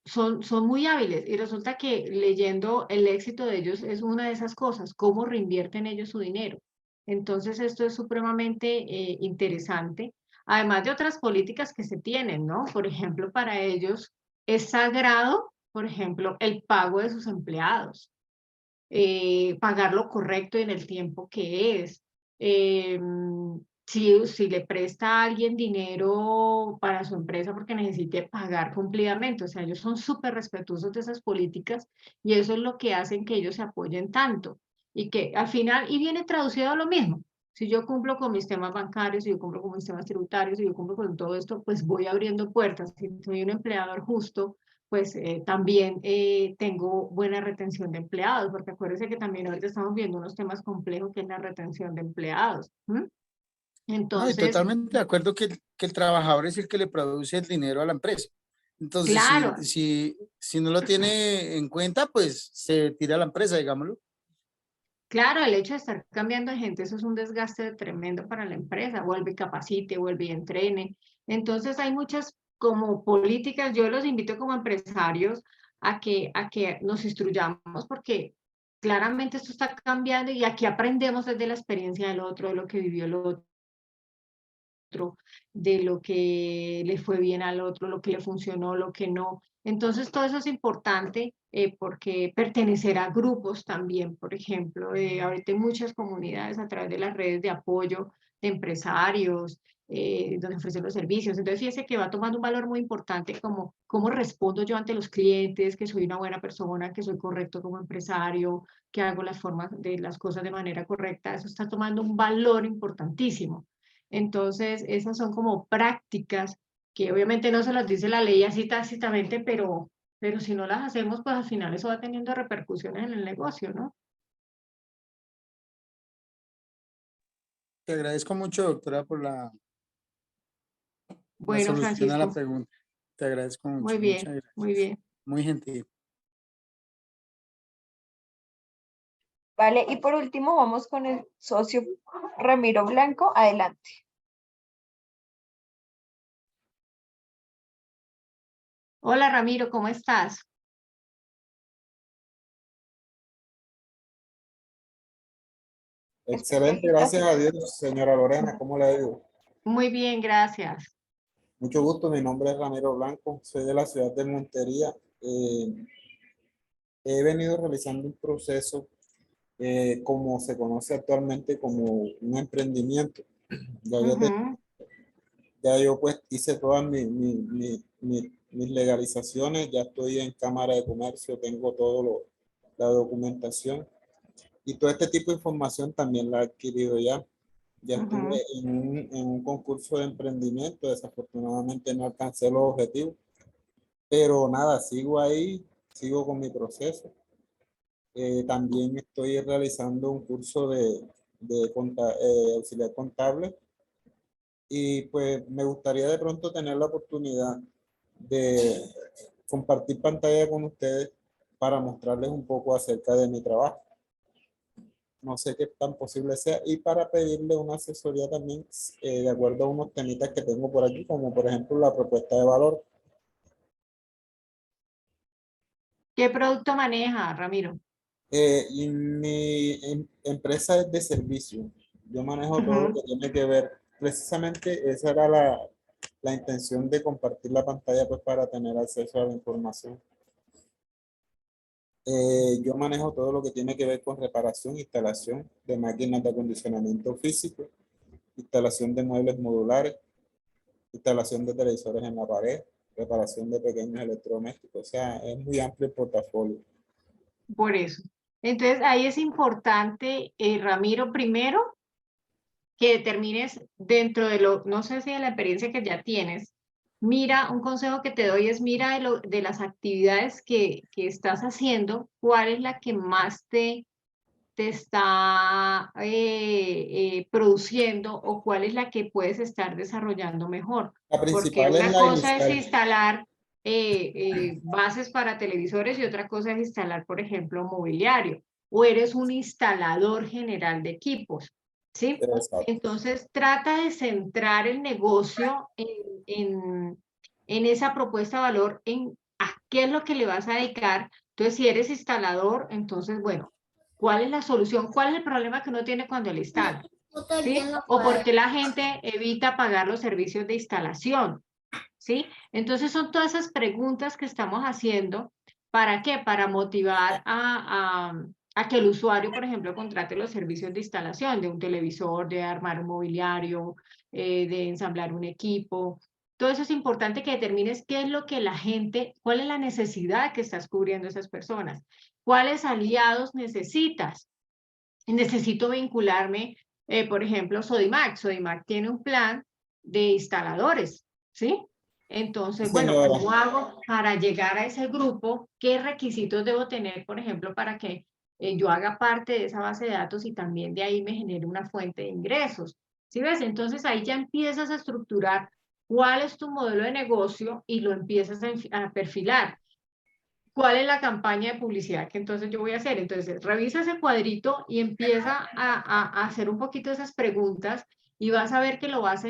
muy hábiles y resulta que leyendo el éxito de ellos es una de esas cosas, cómo reinvierten ellos su dinero. Entonces esto es supremamente interesante, además de otras políticas que se tienen, ¿no? Por ejemplo, para ellos es sagrado, por ejemplo, el pago de sus empleados, pagar lo correcto en el tiempo que es. Eh, si le presta a alguien dinero para su empresa porque necesite pagar cumplidamente, o sea, ellos son súper respetuosos de esas políticas y eso es lo que hacen que ellos se apoyen tanto y que al final, y viene traducido a lo mismo. Si yo cumplo con mis temas bancarios, si yo cumplo con mis temas tributarios, si yo cumplo con todo esto, pues voy abriendo puertas. Si soy un empleador justo, pues también tengo buena retención de empleados, porque acuérdense que también ahorita estamos viendo unos temas complejos que es la retención de empleados. ¿M? No, y Entonces, totalmente de acuerdo que el trabajador es el que le produce el dinero a la empresa. Entonces, claro, si no lo tiene en cuenta, pues se tira a la empresa, digámoslo. claro, el hecho de estar cambiando de gente, eso es un desgaste tremendo para la empresa, vuelve y capacite, vuelve y entrene. Entonces hay muchas como políticas, yo los invito como empresarios a que nos instruyamos porque claramente esto está cambiando y aquí aprendemos desde la experiencia del otro, de lo que vivió el otro, de lo que le fue bien al otro, lo que le funcionó, lo que no. Entonces, todo eso es importante porque pertenecer a grupos también, por ejemplo, ahorita hay muchas comunidades a través de las redes de apoyo de empresarios, donde ofrecen los servicios. Entonces, fíjese que va tomando un valor muy importante como cómo respondo yo ante los clientes, que soy una buena persona, que soy correcto como empresario, que hago las formas de las cosas de manera correcta. Eso está tomando un valor importantísimo. Entonces, esas son como prácticas que obviamente no se las dice la ley así tácitamente, pero si no las hacemos, pues al final eso va teniendo repercusiones en el negocio, ¿no? Te agradezco mucho, doctora, por la Bueno, solución a la Francisco, pregunta. Te agradezco mucho. Muy Muchas bien, gracias. muy bien. Muy gentil. Vale, y por último vamos con el socio Ramiro Blanco. Adelante. Hola Ramiro, ¿cómo estás? Excelente, gracias a Dios, señora Lorena. ¿Cómo le digo? Muy bien, gracias. Mucho gusto, mi nombre es Ramiro Blanco, soy de la ciudad de Montería. Eh, He venido realizando un proceso, como se conoce actualmente como un emprendimiento. Ya yo, te- Ujú. ya yo pues hice todas mis legalizaciones, ya estoy en Cámara de Comercio, tengo la documentación y todo este tipo de información también la he adquirido ya. Ya estuve Ujú. en un concurso de emprendimiento, desafortunadamente no alcancé los objetivos, pero nada, sigo ahí, sigo con mi proceso. También estoy realizando un curso de auxiliar contable y pues me gustaría de pronto tener la oportunidad de compartir pantalla con ustedes para mostrarles un poco acerca de mi trabajo. No sé qué tan posible sea, y para pedirle una asesoría también, de acuerdo a unos temitas que tengo por aquí, como por ejemplo la propuesta de valor. ¿Qué producto maneja, Ramiro? Y empresa es de servicio. Yo manejo todo lo Ujú. que tiene que ver. Precisamente esa era la intención de compartir la pantalla, pues para tener acceso a la información. Yo manejo todo lo que tiene que ver con reparación, instalación de máquinas de acondicionamiento físico, instalación de muebles modulares, instalación de televisores en la pared, reparación de pequeños electrodomésticos. O sea, es muy amplio el portafolio. Por eso. Entonces, ahí es importante, Ramiro, primero que determines dentro de lo, no sé si de la experiencia que ya tienes, mira, un consejo que te doy es mira de las actividades que estás haciendo, cuál es la que más te está produciendo o cuál es la que puedes estar desarrollando mejor. La Porque principal es una la cosa es inicial. instalar bases para televisores y otra cosa es instalar, por ejemplo, mobiliario. O eres un instalador general de equipos, ¿sí? Exacto. Entonces, trata de centrar el negocio en esa propuesta de valor, en a qué es lo que le vas a dedicar. Entonces, si eres instalador, entonces, bueno, ¿cuál es la solución? ¿Cuál es el problema que uno tiene cuando le instala? ¿Sí? O por qué la gente evita pagar los servicios de instalación. ¿Sí? Entonces son todas esas preguntas que estamos haciendo. ¿Para qué? Para motivar a que el usuario, por ejemplo, contrate los servicios de instalación de un televisor, de armar un mobiliario, de ensamblar un equipo. Todo eso es importante que determines qué es lo que la gente, cuál es la necesidad que estás cubriendo esas personas, cuáles aliados necesitas. Necesito vincularme, por ejemplo, Sodimac. Sodimac tiene un plan de instaladores, ¿sí? Sí, Entonces, bueno, señora. ¿cómo hago para llegar a ese grupo? ¿Qué requisitos debo tener, por ejemplo, para que yo haga parte de esa base de datos y también de ahí me genere una fuente de ingresos? ¿Sí ves? Entonces ahí ya empiezas a estructurar cuál es tu modelo de negocio y lo empiezas a perfilar. ¿Cuál es la campaña de publicidad que entonces yo voy a hacer? Entonces, revisa ese cuadrito y empieza a hacer un poquito esas preguntas y vas a ver que lo vas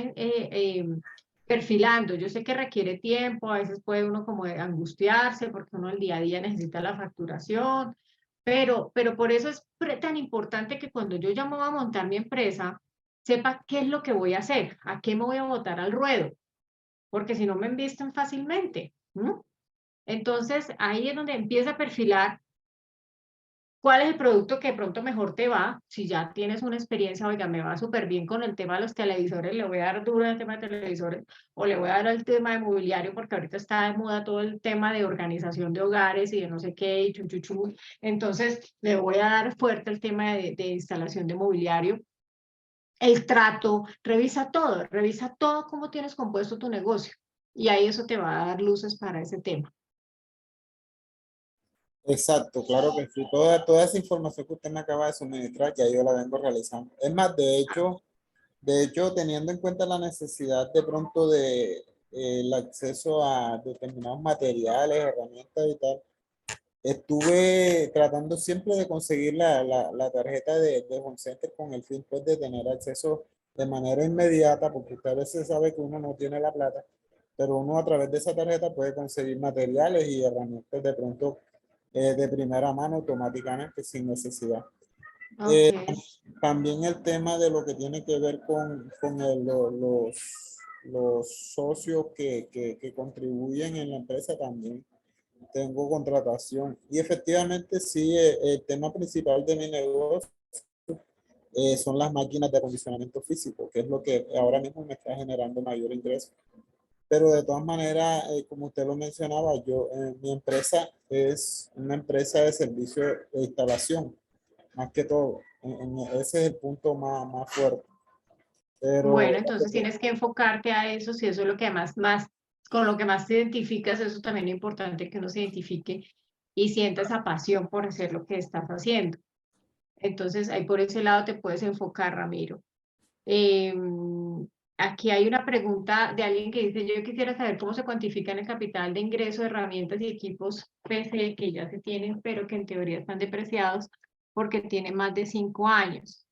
perfilando. Yo sé que requiere tiempo, a veces puede uno como angustiarse porque uno el día a día necesita la facturación, pero por eso es tan importante que cuando yo ya me voy a montar mi empresa, sepa qué es lo que voy a hacer, a qué me voy a botar al ruedo, porque si no me envisten fácilmente. Entonces, ahí es donde empieza a perfilar cuál es el producto que de pronto mejor te va. Si ya tienes una experiencia, oiga, me va súper bien con el tema de los televisores, le voy a dar duro al tema de televisores, o le voy a dar al tema de mobiliario, porque ahorita está de moda todo el tema de organización de hogares y de no sé qué, y chuchuchu. Entonces, le voy a dar fuerte el tema de instalación de mobiliario. El trato, revisa todo cómo tienes compuesto tu negocio. Y ahí eso te va a dar luces para ese tema. Exacto, claro que sí. Toda esa información que usted me acaba de suministrar, ya yo la vengo realizando. Es más, de hecho, teniendo en cuenta la necesidad de pronto el acceso a determinados materiales, herramientas y tal. Estuve tratando siempre de conseguir la tarjeta de Home Center con el fin pues, de tener acceso de manera inmediata, porque usted a veces sabe que uno no tiene la plata, pero uno a través de esa tarjeta puede conseguir materiales y herramientas de pronto de primera mano automáticamente sin necesidad. Ok. También el tema de lo que tiene que ver con los socios que contribuyen en la empresa también. Tengo contratación y efectivamente sí, el tema principal de mi negocio son las máquinas de acondicionamiento físico, que es lo que ahora mismo me está generando mayor ingreso. Pero de todas maneras, como usted lo mencionaba, mi empresa es una empresa de servicio de instalación, más que todo. Ese es el punto más fuerte. Pero Bueno, entonces tienes que enfocarte a eso, si eso es lo que más, con lo que más te identificas, eso también es importante que uno se identifique y sienta esa pasión por hacer lo que estás haciendo. Entonces, ahí por ese lado te puedes enfocar, Ramiro. Aquí hay una pregunta de alguien que dice, yo quisiera saber cómo se cuantifica en el capital de ingreso de herramientas y equipos PC que ya se tienen, pero que en teoría están depreciados porque tienen más de 5 años.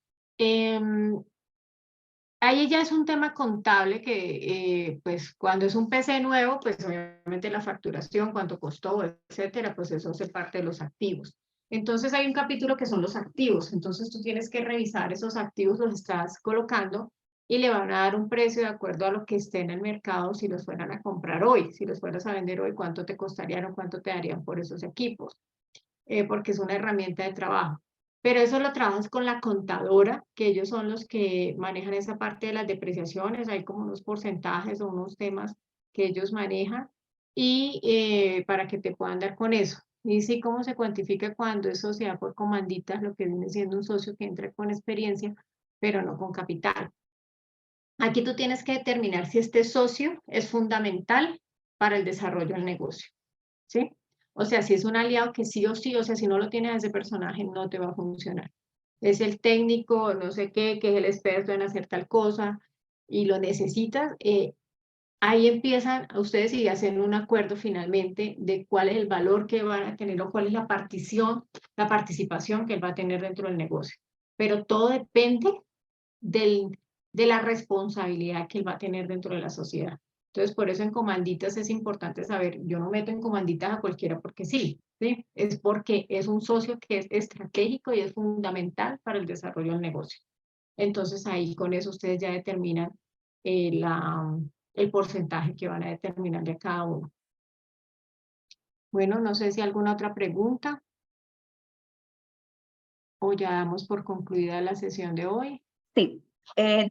Ahí ya es un tema contable que, pues, cuando es un PC nuevo, pues obviamente la facturación, cuánto costó, etcétera, pues eso hace parte de los activos. Entonces hay un capítulo que son los activos. Entonces tú tienes que revisar esos activos, los estás colocando y le van a dar un precio de acuerdo a lo que esté en el mercado si los fueran a comprar hoy, si los fueras a vender hoy, cuánto te costarían o cuánto te darían por esos equipos, porque es una herramienta de trabajo. Pero eso lo trabajas con la contadora, que ellos son los que manejan esa parte de las depreciaciones, hay como unos porcentajes o unos temas que ellos manejan y para que te puedan dar con eso. Y sí, cómo se cuantifica cuando es sociedad por comanditas, lo que viene siendo un socio que entra con experiencia, pero no con capital. Aquí tú tienes que determinar si este socio es fundamental para el desarrollo del negocio, ¿sí? O sea, si es un aliado que sí o sí, o sea, si no lo tienes a ese personaje, no te va a funcionar. Es el técnico, no sé qué, que es el experto en hacer tal cosa y lo necesitas, ahí empiezan a ustedes y hacen un acuerdo finalmente de cuál es el valor que van a tener o cuál es la participación que él va a tener dentro del negocio. Pero todo depende de la responsabilidad que él va a tener dentro de la sociedad. Entonces, por eso en comanditas es importante saber, yo no meto en comanditas a cualquiera porque sí, ¿sí? Es porque es un socio que es estratégico y es fundamental para el desarrollo del negocio. Entonces, ahí con eso ustedes ya determinan el porcentaje que van a determinar de cada uno. Bueno, no sé si alguna otra pregunta o ya damos por concluida la sesión de hoy. Sí,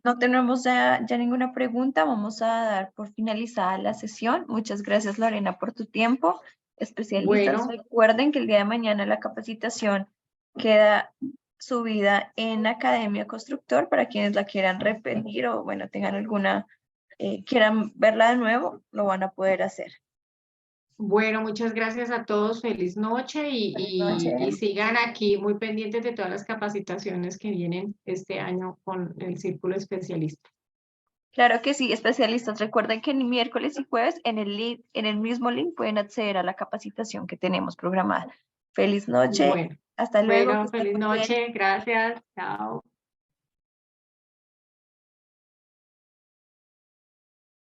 no tenemos ya ninguna pregunta. Vamos a dar por finalizada la sesión. Muchas gracias, Lorena, por tu tiempo. Especialistas, Bueno, recuerden que el día de mañana la capacitación queda subida en Academia Constructor para quienes la quieran repetir o, bueno, tengan alguna, quieran verla de nuevo, lo van a poder hacer. bueno, muchas gracias a todos. Feliz noche Buenas noches. y sigan aquí muy pendientes de todas las capacitaciones que vienen este año con el Círculo Especialista. Claro que sí, especialistas. Recuerden que el miércoles y jueves en el mismo link pueden acceder a la capacitación que tenemos programada. Feliz noche. Bueno, Hasta luego. Que bueno, estén feliz muy bien. noche. Gracias. Chao.